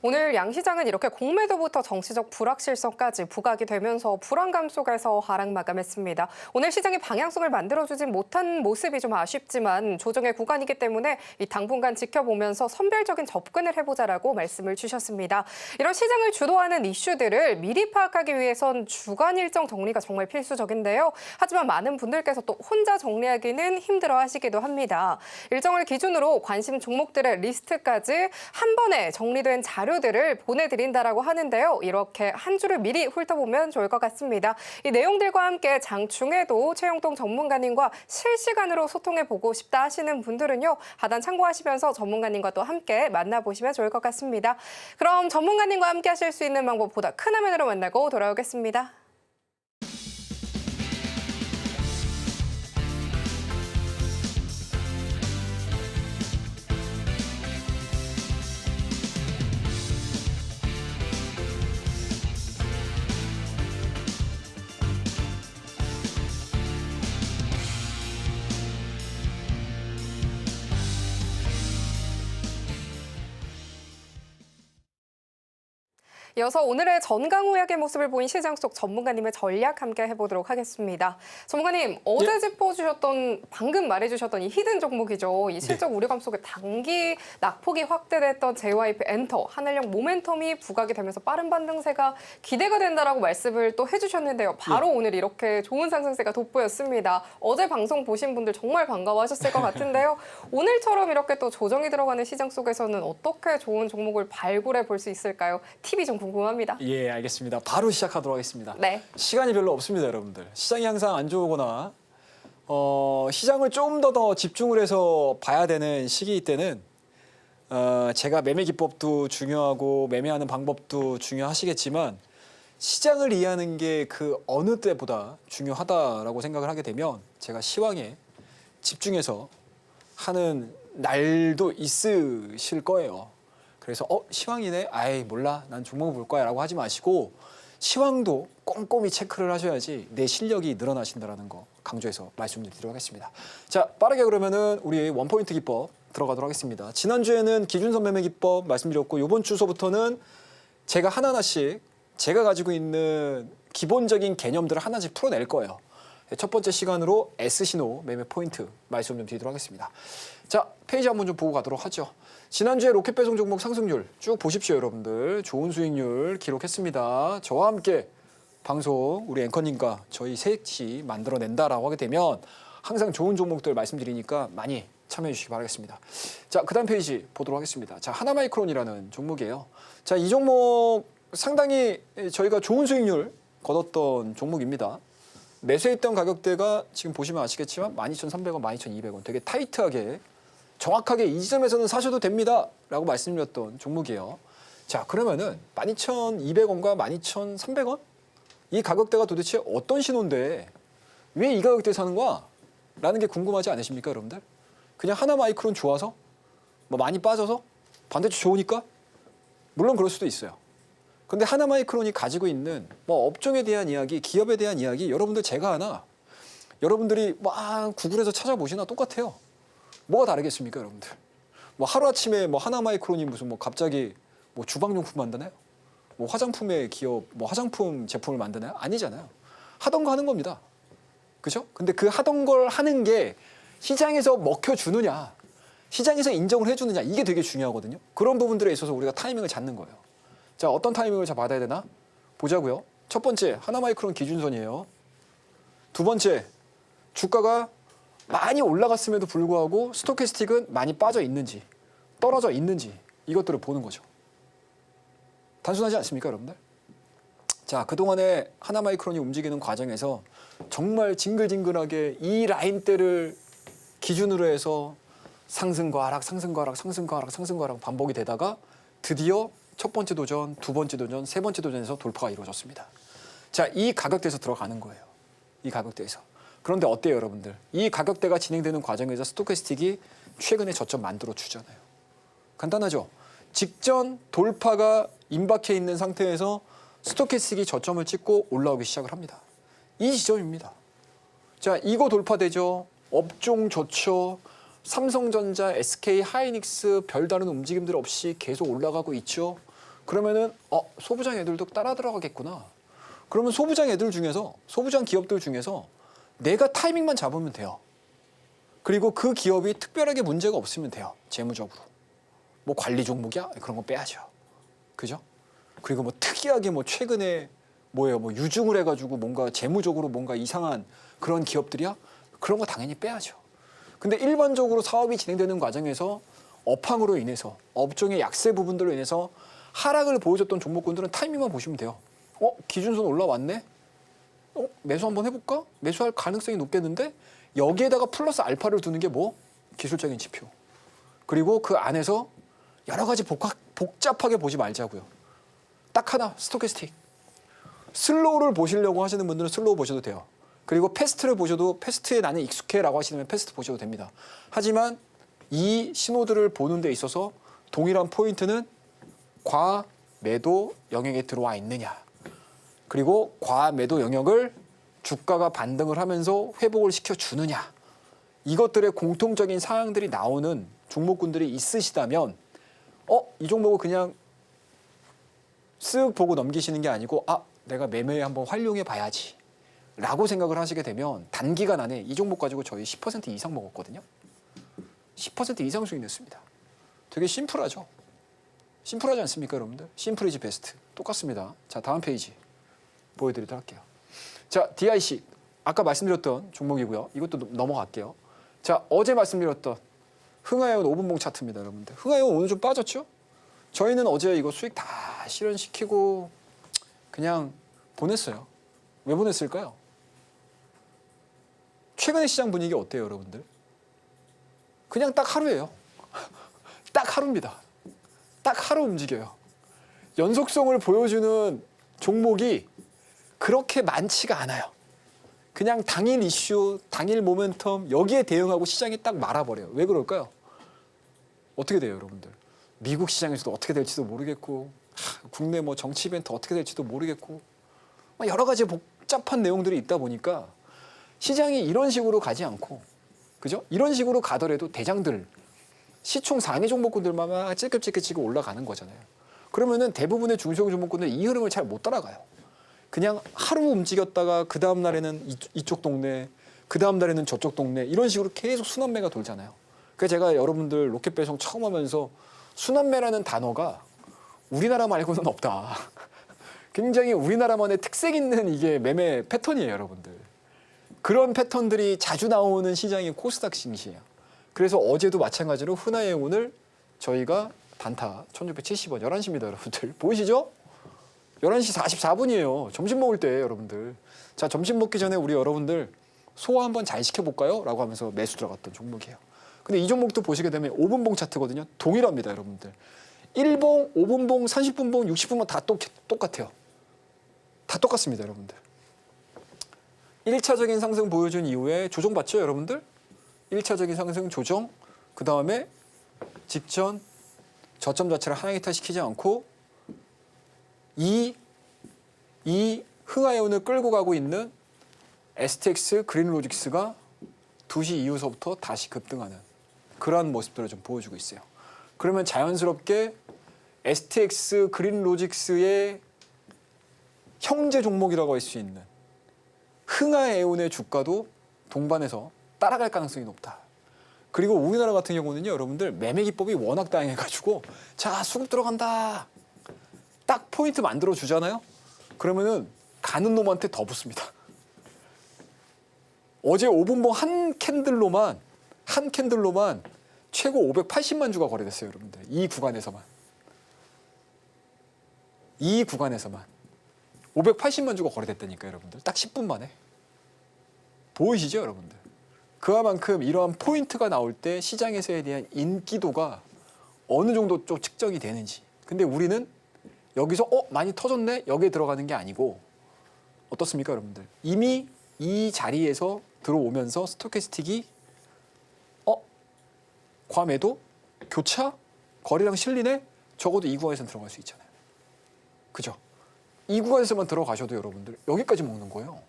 [SPEAKER 1] 오늘 양시장은 이렇게 공매도부터 정치적 불확실성까지 부각이 되면서 불안감 속에서 하락 마감했습니다. 오늘 시장이 방향성을 만들어주진 못한 모습이 좀 아쉽지만 조정의 구간이기 때문에 이 당분간 지켜보면서 선별적인 접근을 해보자라고 말씀을 주셨습니다. 이런 시장을 주도하는 이슈들을 미리 파악하기 위해선 주간 일정 정리가 정말 필수적인데요. 하지만 많은 분들께서 또 혼자 정리하기는 힘들어하시기도 합니다. 일정을 기준으로 관심 종목들의 리스트까지 한 번에 정리된 자료들을 보내드린다라고 하는데요. 이렇게 한 주를 미리 훑어보면 좋을 것 같습니다. 이 내용들과 함께 장중에도 최영동 전문가님과 실시간으로 소통해보고 싶다 하시는 분들은요. 하단 참고하시면서 전문가님과 또 함께 만나보시면 좋을 것 같습니다. 그럼 전문가님과 함께 하실 수 있는 방법 보다 큰 화면으로 만나고 돌아오겠습니다. 이어서 오늘의 전강호약의 모습을 보인 시장 속 전문가님의 전략 함께 해보도록 하겠습니다. 전문가님, 어제 짚어주셨던, 방금 말해주셨던 이 히든 종목이죠. 이 실적 우려감 속에 단기 낙폭이 확대됐던 JYP 엔터, 하늘형 모멘텀이 부각이 되면서 빠른 반등세가 기대가 된다라고 말씀을 또 해주셨는데요. 바로 오늘 이렇게 좋은 상승세가 돋보였습니다. 어제 방송 보신 분들 정말 반가워하셨을 것 같은데요. 오늘처럼 이렇게 또 조정이 들어가는 시장 속에서는 어떻게 좋은 종목을 발굴해 볼 수 있을까요? 팁이 좀 궁금합니다.
[SPEAKER 2] 예, 알겠습니다. 바로 시작하도록 하겠습니다.
[SPEAKER 1] 네. 시간이
[SPEAKER 2] 별로 없습니다, 여러분들. 시장이 항상 안 좋거나 시장을 좀 더 집중을 해서 봐야 되는 시기 때는 제가 매매 기법도 중요하고 매매하는 방법도 중요하시겠지만 시장을 이해하는 게 그 어느 때보다 중요하다라고 생각을 하게 되면 제가 시황에 집중해서 하는 날도 있으실 거예요. 그래서 시황이네? 아이 몰라. 난 종목을 볼 거야 라고 하지 마시고 시황도 꼼꼼히 체크를 하셔야지 내 실력이 늘어나신다는 거 강조해서 말씀드리도록 하겠습니다. 자, 빠르게 그러면은 우리 원포인트 기법 들어가도록 하겠습니다. 지난주에는 기준선 매매 기법 말씀드렸고 이번 주서부터는 제가 하나하나씩 제가 가지고 있는 기본적인 개념들을 하나씩 풀어낼 거예요. 첫 번째 시간으로 S신호 매매 포인트 말씀 좀 드리도록 하겠습니다. 자, 페이지 한번 좀 보고 가도록 하죠. 지난주에 로켓 배송 종목 상승률 쭉 보십시오, 여러분들. 좋은 수익률 기록했습니다. 저와 함께 방송 우리 앵커님과 저희 셋이 만들어낸다라고 하게 되면 항상 좋은 종목들 말씀드리니까 많이 참여해 주시기 바라겠습니다. 자, 그다음 페이지 보도록 하겠습니다. 자, 하나마이크론이라는 종목이에요. 자, 이 종목 상당히 저희가 좋은 수익률 거뒀던 종목입니다. 매수했던 가격대가 지금 보시면 아시겠지만 12,300원, 12,200원 되게 타이트하게 정확하게 이 지점에서는 사셔도 됩니다. 라고 말씀드렸던 종목이에요. 자, 그러면은 12,200원과 12,300원? 이 가격대가 도대체 어떤 신호인데 왜 이 가격대에 사는 거야? 라는 게 궁금하지 않으십니까, 여러분들? 그냥 하나마이크론 좋아서? 뭐 많이 빠져서? 반대쪽 좋으니까? 물론 그럴 수도 있어요. 근데 하나마이크론이 가지고 있는 뭐 업종에 대한 이야기, 기업에 대한 이야기, 여러분들 제가 하나, 여러분들이 막 구글에서 찾아보시나 똑같아요. 뭐가 다르겠습니까, 여러분들? 뭐 하루아침에 뭐 하나마이크론이 무슨 뭐 갑자기 뭐 주방용품 만드나요? 뭐 화장품의 기업, 뭐 화장품 제품을 만드나요? 아니잖아요. 하던 거 하는 겁니다. 그죠? 근데 그 하던 걸 하는 게 시장에서 먹혀주느냐, 시장에서 인정을 해주느냐, 이게 되게 중요하거든요. 그런 부분들에 있어서 우리가 타이밍을 잡는 거예요. 자, 어떤 타이밍을 잡아야 되나? 보자고요. 첫 번째, 하나마이크론 기준선이에요. 두 번째, 주가가 많이 올라갔음에도 불구하고 스토캐스틱은 많이 빠져 있는지, 떨어져 있는지, 이것들을 보는 거죠. 단순하지 않습니까, 여러분들? 자, 그동안에 하나마이크론이 움직이는 과정에서 정말 징글징글하게 이 라인대를 기준으로 해서 상승과 하락, 상승과 하락, 상승과 하락, 상승과 하락 반복이 되다가 드디어 첫 번째 도전, 두 번째 도전, 세 번째 도전에서 돌파가 이루어졌습니다. 자, 이 가격대에서 들어가는 거예요. 이 가격대에서. 그런데 어때요, 여러분들? 이 가격대가 진행되는 과정에서 스토캐스틱이 최근에 저점 만들어 주잖아요. 간단하죠? 직전 돌파가 임박해 있는 상태에서 스토캐스틱이 저점을 찍고 올라오기 시작을 합니다. 이 지점입니다. 자, 이거 돌파되죠. 업종 좋죠. 삼성전자, SK 하이닉스 별다른 움직임들 없이 계속 올라가고 있죠. 그러면은 소부장 애들도 따라 들어가겠구나. 그러면 소부장 애들 중에서, 소부장 기업들 중에서 내가 타이밍만 잡으면 돼요. 그리고 그 기업이 특별하게 문제가 없으면 돼요. 재무적으로. 뭐 관리 종목이야? 그런 거 빼야죠. 그죠? 그리고 뭐 특이하게 뭐 최근에 뭐예요? 뭐 유증을 해가지고 뭔가 재무적으로 뭔가 이상한 그런 기업들이야? 그런 거 당연히 빼야죠. 근데 일반적으로 사업이 진행되는 과정에서 업황으로 인해서 업종의 약세 부분들로 인해서 하락을 보여줬던 종목군들은 타이밍만 보시면 돼요. 기준선 올라왔네? 매수 한번 해볼까? 매수할 가능성이 높겠는데 여기에다가 플러스 알파를 두는 게 뭐? 기술적인 지표. 그리고 그 안에서 여러 가지 복잡하게 보지 말자고요. 딱 하나, 스토캐스틱. 슬로우를 보시려고 하시는 분들은 슬로우 보셔도 돼요. 그리고 패스트를 보셔도 패스트에 나는 익숙해라고 하시면 패스트 보셔도 됩니다. 하지만 이 신호들을 보는 데 있어서 동일한 포인트는 과매도 영역에 들어와 있느냐. 그리고 과매도 영역을 주가가 반등을 하면서 회복을 시켜주느냐. 이것들의 공통적인 사항들이 나오는 종목군들이 있으시다면 이 종목을 그냥 쓱 보고 넘기시는 게 아니고 내가 매매에 한번 활용해 봐야지 라고 생각을 하시게 되면 단기간 안에 이 종목 가지고 저희 10% 이상 먹었거든요. 10% 이상 수익 냈습니다. 되게 심플하죠. 심플하지 않습니까, 여러분들? 심플 이즈 베스트. 똑같습니다. 자, 다음 페이지 보여드리도록 할게요. 자, DIC. 아까 말씀드렸던 종목이고요. 이것도 넘어갈게요. 자, 어제 말씀드렸던 흥하이온 5분봉 차트입니다, 여러분들. 흥하이온 오늘 좀 빠졌죠? 저희는 어제 이거 수익 다 실현시키고 그냥 보냈어요. 왜 보냈을까요? 최근의 시장 분위기 어때요, 여러분들? 그냥 딱 하루예요. 딱 하루입니다. 딱 하루 움직여요. 연속성을 보여주는 종목이 그렇게 많지가 않아요. 그냥 당일 이슈, 당일 모멘텀 여기에 대응하고 시장이 딱 말아버려요. 왜 그럴까요? 어떻게 돼요, 여러분들? 미국 시장에서도 어떻게 될지도 모르겠고 국내 뭐 정치 이벤트 어떻게 될지도 모르겠고 여러 가지 복잡한 내용들이 있다 보니까 시장이 이런 식으로 가지 않고 그죠? 이런 식으로 가더라도 대장들 시총 상위 종목군들만 막 찔끔찔끔 올라가는 거잖아요. 그러면은 대부분의 중소형 종목군들 이 흐름을 잘 못 따라가요. 그냥 하루 움직였다가 그 다음 날에는 이쪽 동네, 그 다음 날에는 저쪽 동네 이런 식으로 계속 순환매가 돌잖아요. 그래서 제가 여러분들 로켓 배송 처음 하면서 순환매라는 단어가 우리나라 말고는 없다. 굉장히 우리나라만의 특색 있는 이게 매매 패턴이에요, 여러분들. 그런 패턴들이 자주 나오는 시장이 코스닥 증시예요. 그래서 어제도 마찬가지로 흔하행운을 저희가 단타 1670원 11시입니다, 여러분들. 보이시죠? 11시 44분이에요. 점심 먹을 때 여러분들. 자, 점심 먹기 전에 우리 여러분들 소화 한번 잘 시켜볼까요? 라고 하면서 매수 들어갔던 종목이에요. 근데 이 종목도 보시게 되면 5분봉 차트거든요. 동일합니다, 여러분들. 1봉, 5분봉, 30분봉, 60분봉 다 똑같아요. 다 똑같습니다, 여러분들. 1차적인 상승 보여준 이후에 조정받죠, 여러분들? 1차적인 상승 조정, 그 다음에 직전 저점 자체를 하향 이탈시키지 않고 이 흥하해운을 끌고 가고 있는 STX 그린로직스가 2시 이후서부터 다시 급등하는 그러한 모습들을 좀 보여주고 있어요. 그러면 자연스럽게 STX 그린로직스의 형제 종목이라고 할 수 있는 흥하해운의 주가도 동반해서 따라갈 가능성이 높다. 그리고 우리나라 같은 경우는요, 여러분들 매매 기법이 워낙 다양해가지고 자, 수급 들어간다. 딱 포인트 만들어 주잖아요. 그러면은 가는 놈한테 더 붙습니다. 어제 5분봉 한 캔들로만 최고 580만 주가 거래됐어요, 여러분들. 이 구간에서만 580만 주가 거래됐다니까요, 여러분들. 딱 10분 만에. 보이시죠, 여러분들? 그만큼 이러한 포인트가 나올 때 시장에서에 대한 인기도가 어느 정도 좀 측정이 되는지. 근데 우리는 여기서 많이 터졌네? 여기에 들어가는 게 아니고 어떻습니까, 여러분들? 이미 이 자리에서 들어오면서 스토캐스틱이 과매도? 교차? 거래량 실리네? 적어도 이 구간에서는 들어갈 수 있잖아요. 그죠? 이 구간에서만 들어가셔도 여러분들 여기까지 먹는 거예요.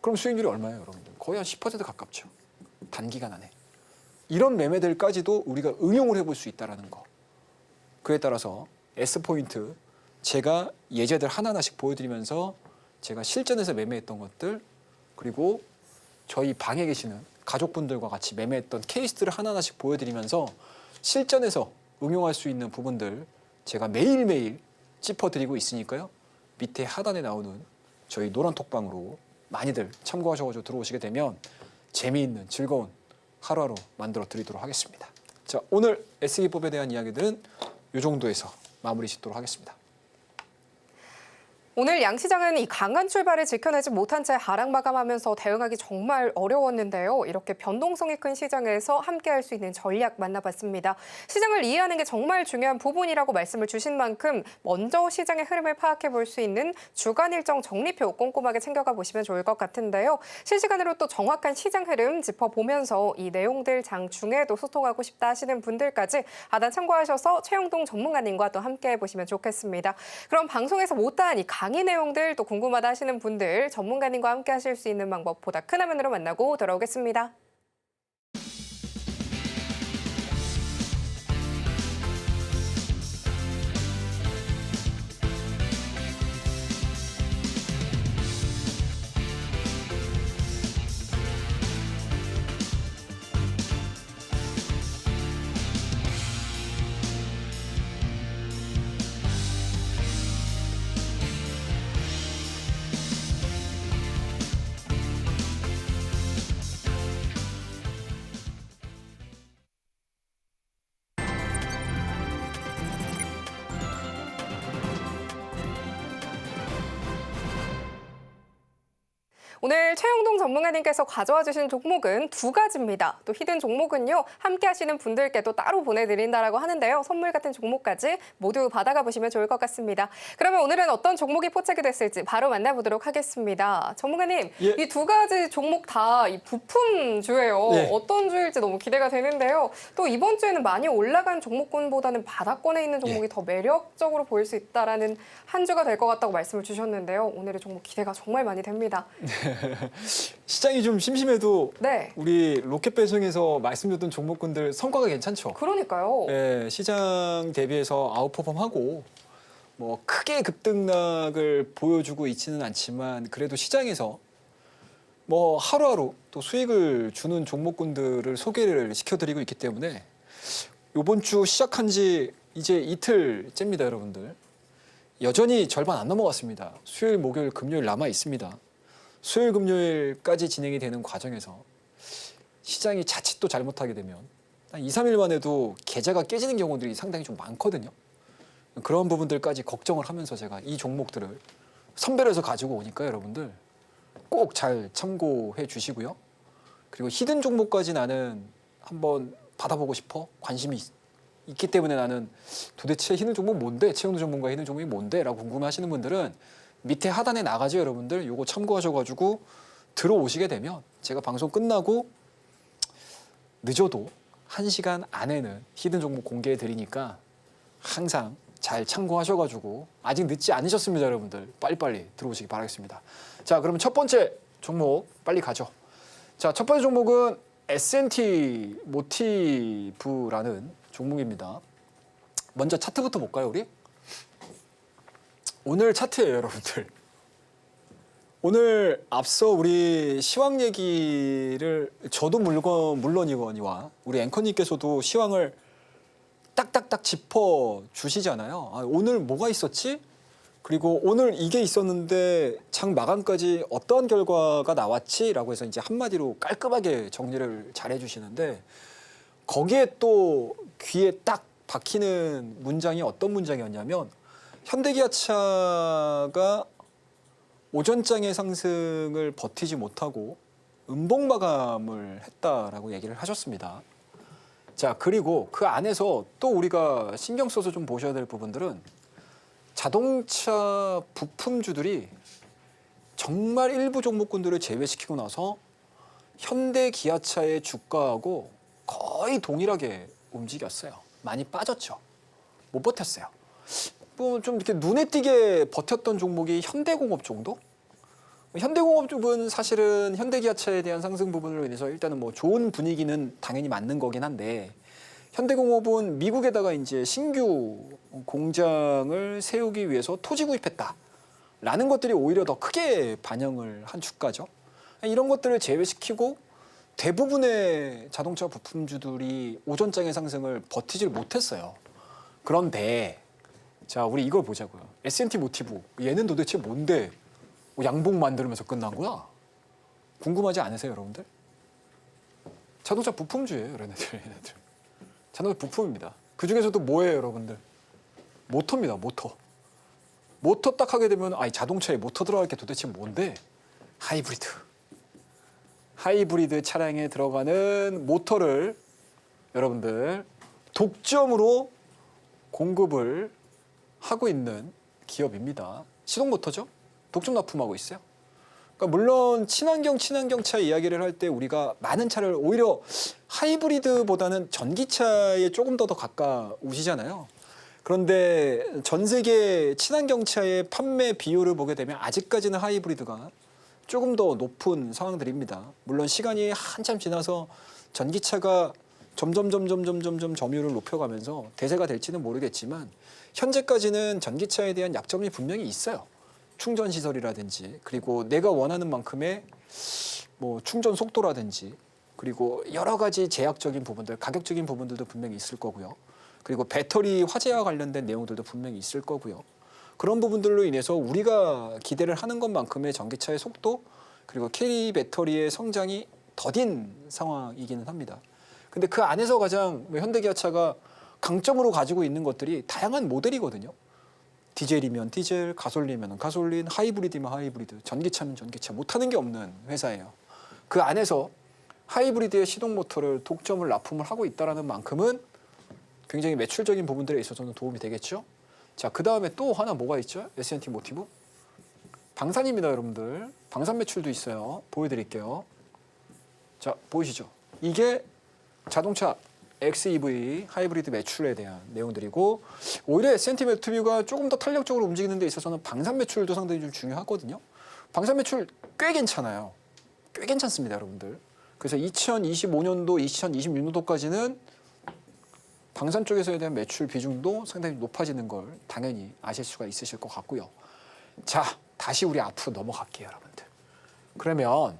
[SPEAKER 2] 그럼 수익률이 얼마예요, 여러분들? 거의 한 10% 가깝죠. 단기간 안에. 이런 매매들까지도 우리가 응용을 해볼 수 있다는 거. 그에 따라서 S포인트 제가 예제들 하나하나씩 보여드리면서 제가 실전에서 매매했던 것들 그리고 저희 방에 계시는 가족분들과 같이 매매했던 케이스들을 하나하나씩 보여드리면서 실전에서 응용할 수 있는 부분들 제가 매일매일 짚어드리고 있으니까요. 밑에 하단에 나오는 저희 노란 톡방으로 많이들 참고하셔가지고 들어오시게 되면 재미있는 즐거운 하루하루 만들어 드리도록 하겠습니다. 자, 오늘 S기법에 대한 이야기들은 이 정도에서 마무리 짓도록 하겠습니다.
[SPEAKER 1] 오늘 양시장은 이 강한 출발을 지켜내지 못한 채 하락 마감하면서 대응하기 정말 어려웠는데요. 이렇게 변동성이 큰 시장에서 함께할 수 있는 전략 만나봤습니다. 시장을 이해하는 게 정말 중요한 부분이라고 말씀을 주신 만큼 먼저 시장의 흐름을 파악해 볼 수 있는 주간 일정 정리표 꼼꼼하게 챙겨가 보시면 좋을 것 같은데요. 실시간으로 또 정확한 시장 흐름 짚어보면서 이 내용들 장중에도 소통하고 싶다 하시는 분들까지 하단 참고하셔서 최영동 전문가님과 또 함께해 보시면 좋겠습니다. 그럼 방송에서 못다한 이 강의 내용들 또 궁금하다 하시는 분들 전문가님과 함께 하실 수 있는 방법 보다 큰 화면으로 만나고 돌아오겠습니다. 오늘 최영동 전문가님께서 가져와 주신 종목은 두 가지입니다. 또 히든 종목은요, 함께 하시는 분들께도 따로 보내드린다라고 하는데요. 선물 같은 종목까지 모두 받아가 보시면 좋을 것 같습니다. 그러면 오늘은 어떤 종목이 포착이 됐을지 바로 만나보도록 하겠습니다. 전문가님,
[SPEAKER 2] 예.
[SPEAKER 1] 이 두 가지 종목 다 이 부품주예요.
[SPEAKER 2] 예.
[SPEAKER 1] 어떤 주일지 너무 기대가 되는데요. 또 이번 주에는 많이 올라간 종목군보다는 바닥권에 있는 종목이 더 매력적으로 보일 수 있다라는 한 주가 될 것 같다고 말씀을 주셨는데요. 오늘의 종목 기대가 정말 많이 됩니다.
[SPEAKER 2] 시장이 좀 심심해도
[SPEAKER 1] 네.
[SPEAKER 2] 우리 로켓 배송에서 말씀드렸던 종목군들 성과가 괜찮죠.
[SPEAKER 1] 그러니까요.
[SPEAKER 2] 예, 시장 대비해서 아웃퍼폼하고 뭐 크게 급등락을 보여주고 있지는 않지만 그래도 시장에서 뭐 하루하루 또 수익을 주는 종목군들을 소개를 시켜드리고 있기 때문에 이번 주 시작한 지 이제 이틀째입니다, 여러분들. 여전히 절반 안 넘어갔습니다. 수요일, 목요일, 금요일 남아 있습니다. 수요일, 금요일까지 진행이 되는 과정에서 시장이 자칫 또 잘못하게 되면 한 2, 3일만 해도 계좌가 깨지는 경우들이 상당히 좀 많거든요. 그런 부분들까지 걱정을 하면서 제가 이 종목들을 선별해서 가지고 오니까 여러분들 꼭 잘 참고해 주시고요. 그리고 히든 종목까지 나는 한번 받아보고 싶어? 관심이 있기 때문에 나는 도대체 히든 종목 뭔데? 최영두 전문가 히든 종목이 뭔데? 라고 궁금해하시는 분들은 밑에 하단에 나가죠, 여러분들. 요거 참고하셔가지고 들어오시게 되면 제가 방송 끝나고 늦어도 1시간 안에는 히든 종목 공개해 드리니까 항상 잘 참고하셔가지고 아직 늦지 않으셨습니다, 여러분들. 빨리빨리 들어오시기 바라겠습니다. 자, 그러면 첫 번째 종목 빨리 가죠. 자, 첫 번째 종목은 S&T 모티브라는 종목입니다. 먼저 차트부터 볼까요, 우리? 오늘 차트예요, 여러분들. 오늘 앞서 우리 시황 얘기를 저도 물론이거니와 우리 앵커님께서도 시황을 딱딱딱 짚어 주시잖아요. 아, 오늘 뭐가 있었지? 그리고 오늘 이게 있었는데 장 마감까지 어떠한 결과가 나왔지? 라고 해서 이제 한마디로 깔끔하게 정리를 잘 해주시는데 거기에 또 귀에 딱 박히는 문장이 어떤 문장이었냐면 현대기아차가 오전장의 상승을 버티지 못하고 음봉 마감을 했다라고 얘기를 하셨습니다. 자, 그리고 그 안에서 또 우리가 신경 써서 좀 보셔야 될 부분들은 자동차 부품주들이 정말 일부 종목군들을 제외시키고 나서 현대기아차의 주가하고 거의 동일하게 움직였어요. 많이 빠졌죠. 못 버텼어요. 뭐 좀 이렇게 눈에 띄게 버텼던 종목이 현대공업 정도? 현대공업 쪽은 사실은 현대기아차에 대한 상승 부분으로 인해서 일단은 뭐 좋은 분위기는 당연히 맞는 거긴 한데 현대공업은 미국에다가 이제 신규 공장을 세우기 위해서 토지 구입했다라는 것들이 오히려 더 크게 반영을 한 주가죠. 이런 것들을 제외시키고 대부분의 자동차 부품주들이 오전장의 상승을 버티질 못했어요. 그런데 자, 우리 이걸 보자고요. S&T 모티브. 얘는 도대체 뭔데 양봉 만들면서 끝난 거야? 궁금하지 않으세요, 여러분들? 자동차 부품주예요, 얘네들. 자동차 부품입니다. 그 중에서도 뭐예요, 여러분들? 모터입니다, 모터. 모터 딱 하게 되면 아, 이 자동차에 모터 들어갈 게 도대체 뭔데? 하이브리드. 하이브리드 차량에 들어가는 모터를 여러분들 독점으로 공급을 하고 있는 기업입니다. 시동모터죠? 독점 납품하고 있어요. 그러니까 물론 친환경 차 이야기를 할 때 우리가 많은 차를 오히려 하이브리드보다는 전기차에 조금 더 가까우시잖아요. 그런데 전 세계 친환경 차의 판매 비율을 보게 되면 아직까지는 하이브리드가 조금 더 높은 상황들입니다. 물론 시간이 한참 지나서 전기차가 점점 점유율을 높여가면서 대세가 될지는 모르겠지만 현재까지는 전기차에 대한 약점이 분명히 있어요. 충전 시설이라든지 그리고 내가 원하는 만큼의 뭐 충전 속도라든지 그리고 여러 가지 제약적인 부분들, 가격적인 부분들도 분명히 있을 거고요. 그리고 배터리 화재와 관련된 내용들도 분명히 있을 거고요. 그런 부분들로 인해서 우리가 기대를 하는 것만큼의 전기차의 속도 그리고 캐리 배터리의 성장이 더딘 상황이기는 합니다. 근데 그 안에서 가장 현대기아차가 강점으로 가지고 있는 것들이 다양한 모델이거든요. 디젤이면 디젤, 가솔린이면 가솔린, 하이브리드면 하이브리드, 전기차면 전기차, 못하는 게 없는 회사예요. 그 안에서 하이브리드의 시동 모터를 독점을 납품을 하고 있다는 만큼은 굉장히 매출적인 부분들에 있어서는 도움이 되겠죠. 자, 그 다음에 또 하나 뭐가 있죠? S&T 모티브? 방산입니다, 여러분들. 방산 매출도 있어요. 보여드릴게요. 자, 보이시죠? 이게 자동차 XEV 하이브리드 매출에 대한 내용들이고 오히려 S&T 모티브가 조금 더 탄력적으로 움직이는 데 있어서는 방산 매출도 상당히 좀 중요하거든요. 방산 매출 꽤 괜찮아요. 꽤 괜찮습니다, 여러분들. 그래서 2025년도, 2026년도까지는 방산 쪽에서에 대한 매출 비중도 상당히 높아지는 걸 당연히 아실 수가 있으실 것 같고요. 자, 다시 우리 앞으로 넘어갈게요, 여러분들. 그러면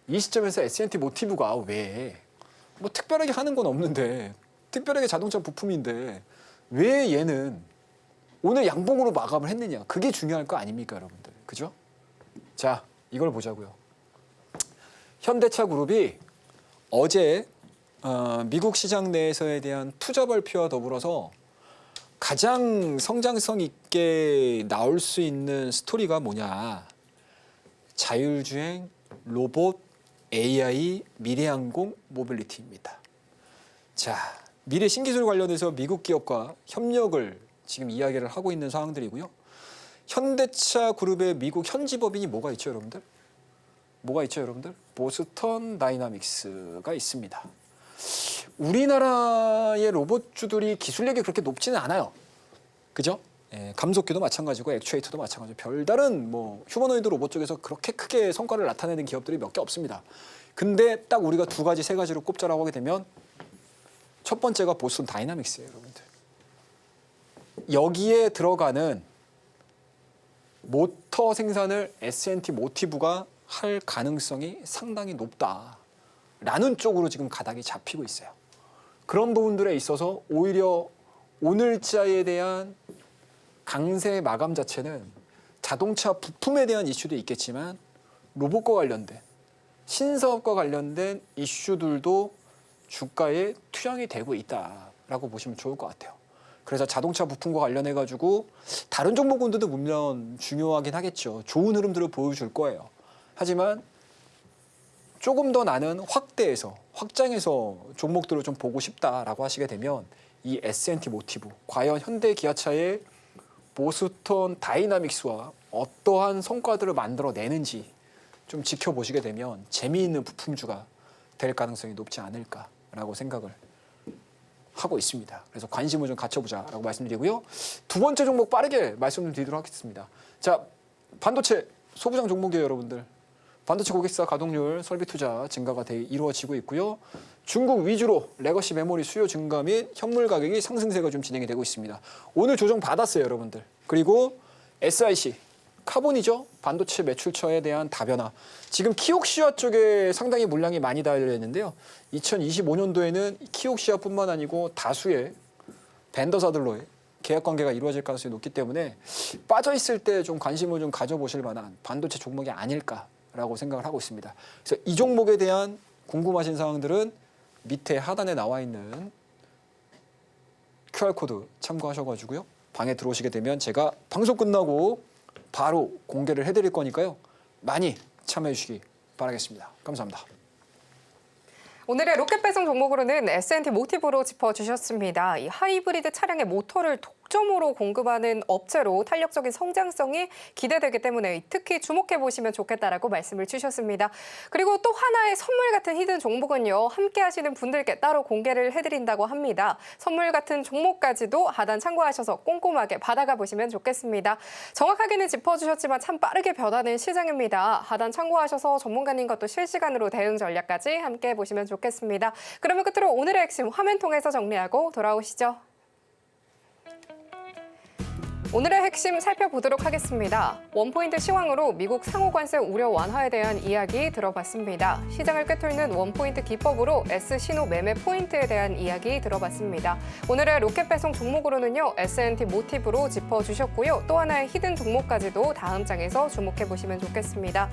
[SPEAKER 2] 이 시점에서 S&T 모티브가 왜 뭐 특별하게 하는 건 없는데 특별하게 자동차 부품인데 왜 얘는 오늘 양봉으로 마감을 했느냐? 그게 중요할 거 아닙니까, 여러분들? 그죠? 자, 이걸 보자고요. 현대차 그룹이 어제 미국 시장 내에서에 대한 투자 발표와 더불어서 가장 성장성 있게 나올 수 있는 스토리가 뭐냐? 자율주행, 로봇, AI, 미래항공, 모빌리티입니다. 자, 미래 신기술 관련해서 미국 기업과 협력을 지금 이야기를 하고 있는 상황들이고요. 현대차 그룹의 미국 현지 법인이 뭐가 있죠, 여러분들? 뭐가 있죠, 여러분들? 보스턴 다이나믹스가 있습니다. 우리나라의 로봇주들이 기술력이 그렇게 높지는 않아요. 그죠? 예, 감속기도 마찬가지고 액추에이터도 마찬가지고 별다른 뭐 휴머노이드 로봇 쪽에서 그렇게 크게 성과를 나타내는 기업들이 몇 개 없습니다. 근데 딱 우리가 두 가지, 세 가지로 꼽자라고 하게 되면 첫 번째가 보스턴 다이나믹스예요, 여러분들. 여기에 들어가는 모터 생산을 S&T 모티브가 할 가능성이 상당히 높다라는 쪽으로 지금 가닥이 잡히고 있어요. 그런 부분들에 있어서 오히려 오늘자에 대한 강세 마감 자체는 자동차 부품에 대한 이슈도 있겠지만 로봇과 관련된 신사업과 관련된 이슈들도 주가에 투영이 되고 있다라고 보시면 좋을 것 같아요. 그래서 자동차 부품과 관련해 가지고 다른 종목군들도 물론 중요하긴 하겠죠. 좋은 흐름들을 보여줄 거예요. 하지만 조금 더 나는 확장해서 종목들을 좀 보고 싶다라고 하시게 되면 이 S&T 모티브, 과연 현대 기아차의 보스턴 다이나믹스와 어떠한 성과들을 만들어내는지 좀 지켜보시게 되면 재미있는 부품주가 될 가능성이 높지 않을까라고 생각을 하고 있습니다. 그래서 관심을 좀 갖춰보자라고 말씀드리고요. 두 번째 종목 빠르게 말씀드리도록 하겠습니다. 자, 반도체 소부장 종목이에요, 여러분들. 반도체 고객사 가동률, 설비 투자 증가가 이루어지고 있고요. 중국 위주로 레거시 메모리 수요 증가 및 현물 가격이 상승세가 좀 진행이 되고 있습니다. 오늘 조정 받았어요, 여러분들. 그리고 SiC, 카본이죠. 반도체 매출처에 대한 다변화. 지금 키옥시아 쪽에 상당히 물량이 많이 달려있는데요. 2025년도에는 키옥시아뿐만 아니고 다수의 벤더사들로의 계약 관계가 이루어질 가능성이 높기 때문에 빠져있을 때 좀 관심을 좀 가져보실 만한 반도체 종목이 아닐까라고 생각을 하고 있습니다. 그래서 이 종목에 대한 궁금하신 사항들은 밑에 하단에 나와 있는 QR코드 참고하셔가지고요. 방에 들어오시게 되면 제가 방송 끝나고 바로 공개를 해드릴 거니까요. 많이 참여해 주시기 바라겠습니다. 감사합니다.
[SPEAKER 1] 오늘의 로켓 배송 종목으로는 S&T 모티브로 짚어주셨습니다. 이 하이브리드 차량의 모터를 독점으로 공급하는 업체로 탄력적인 성장성이 기대되기 때문에 특히 주목해보시면 좋겠다라고 말씀을 주셨습니다. 그리고 또 하나의 선물 같은 히든 종목은요. 함께 하시는 분들께 따로 공개를 해드린다고 합니다. 선물 같은 종목까지도 하단 참고하셔서 꼼꼼하게 받아가 보시면 좋겠습니다. 정확하게는 짚어주셨지만 참 빠르게 변하는 시장입니다. 하단 참고하셔서 전문가님과 또 실시간으로 대응 전략까지 함께 보시면 좋겠습니다. 그러면 끝으로 오늘의 핵심 화면 통해서 정리하고 돌아오시죠. 오늘의 핵심 살펴보도록 하겠습니다. 원포인트 시황으로 미국 상호관세 우려 완화에 대한 이야기 들어봤습니다. 시장을 꿰뚫는 원포인트 기법으로 S신호 매매 포인트에 대한 이야기 들어봤습니다. 오늘의 로켓 배송 종목으로는요. S&T 모티브로 짚어주셨고요. 또 하나의 히든 종목까지도 다음 장에서 주목해보시면 좋겠습니다.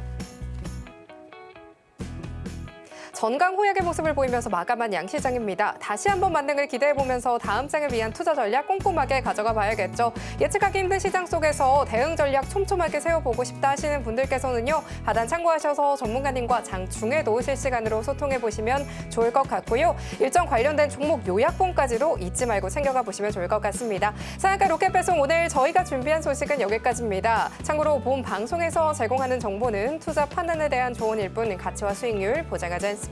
[SPEAKER 1] 전강 호약의 모습을 보이면서 마감한 양시장입니다. 다시 한번 만능을 기대해보면서 다음 장을 위한 투자 전략 꼼꼼하게 가져가 봐야겠죠. 예측하기 힘든 시장 속에서 대응 전략 촘촘하게 세워보고 싶다 하시는 분들께서는요. 하단 참고하셔서 전문가님과 장 중에도 실시간으로 소통해보시면 좋을 것 같고요. 일정 관련된 종목 요약본까지도 잊지 말고 챙겨가 보시면 좋을 것 같습니다. 상한가 로켓 배송 오늘 저희가 준비한 소식은 여기까지입니다. 참고로 본 방송에서 제공하는 정보는 투자 판단에 대한 조언일 뿐 가치와 수익률 보장하지 않습니다.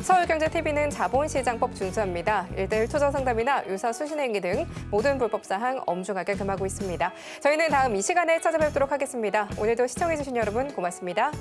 [SPEAKER 1] 서울경제TV는 자본시장법 준수합니다. 1:1 투자 상담이나 유사 수신행위 등 모든 불법 사항 엄중하게 금하고 있습니다. 저희는 다음 이 시간에 찾아뵙도록 하겠습니다. 오늘도 시청해주신 여러분 고맙습니다.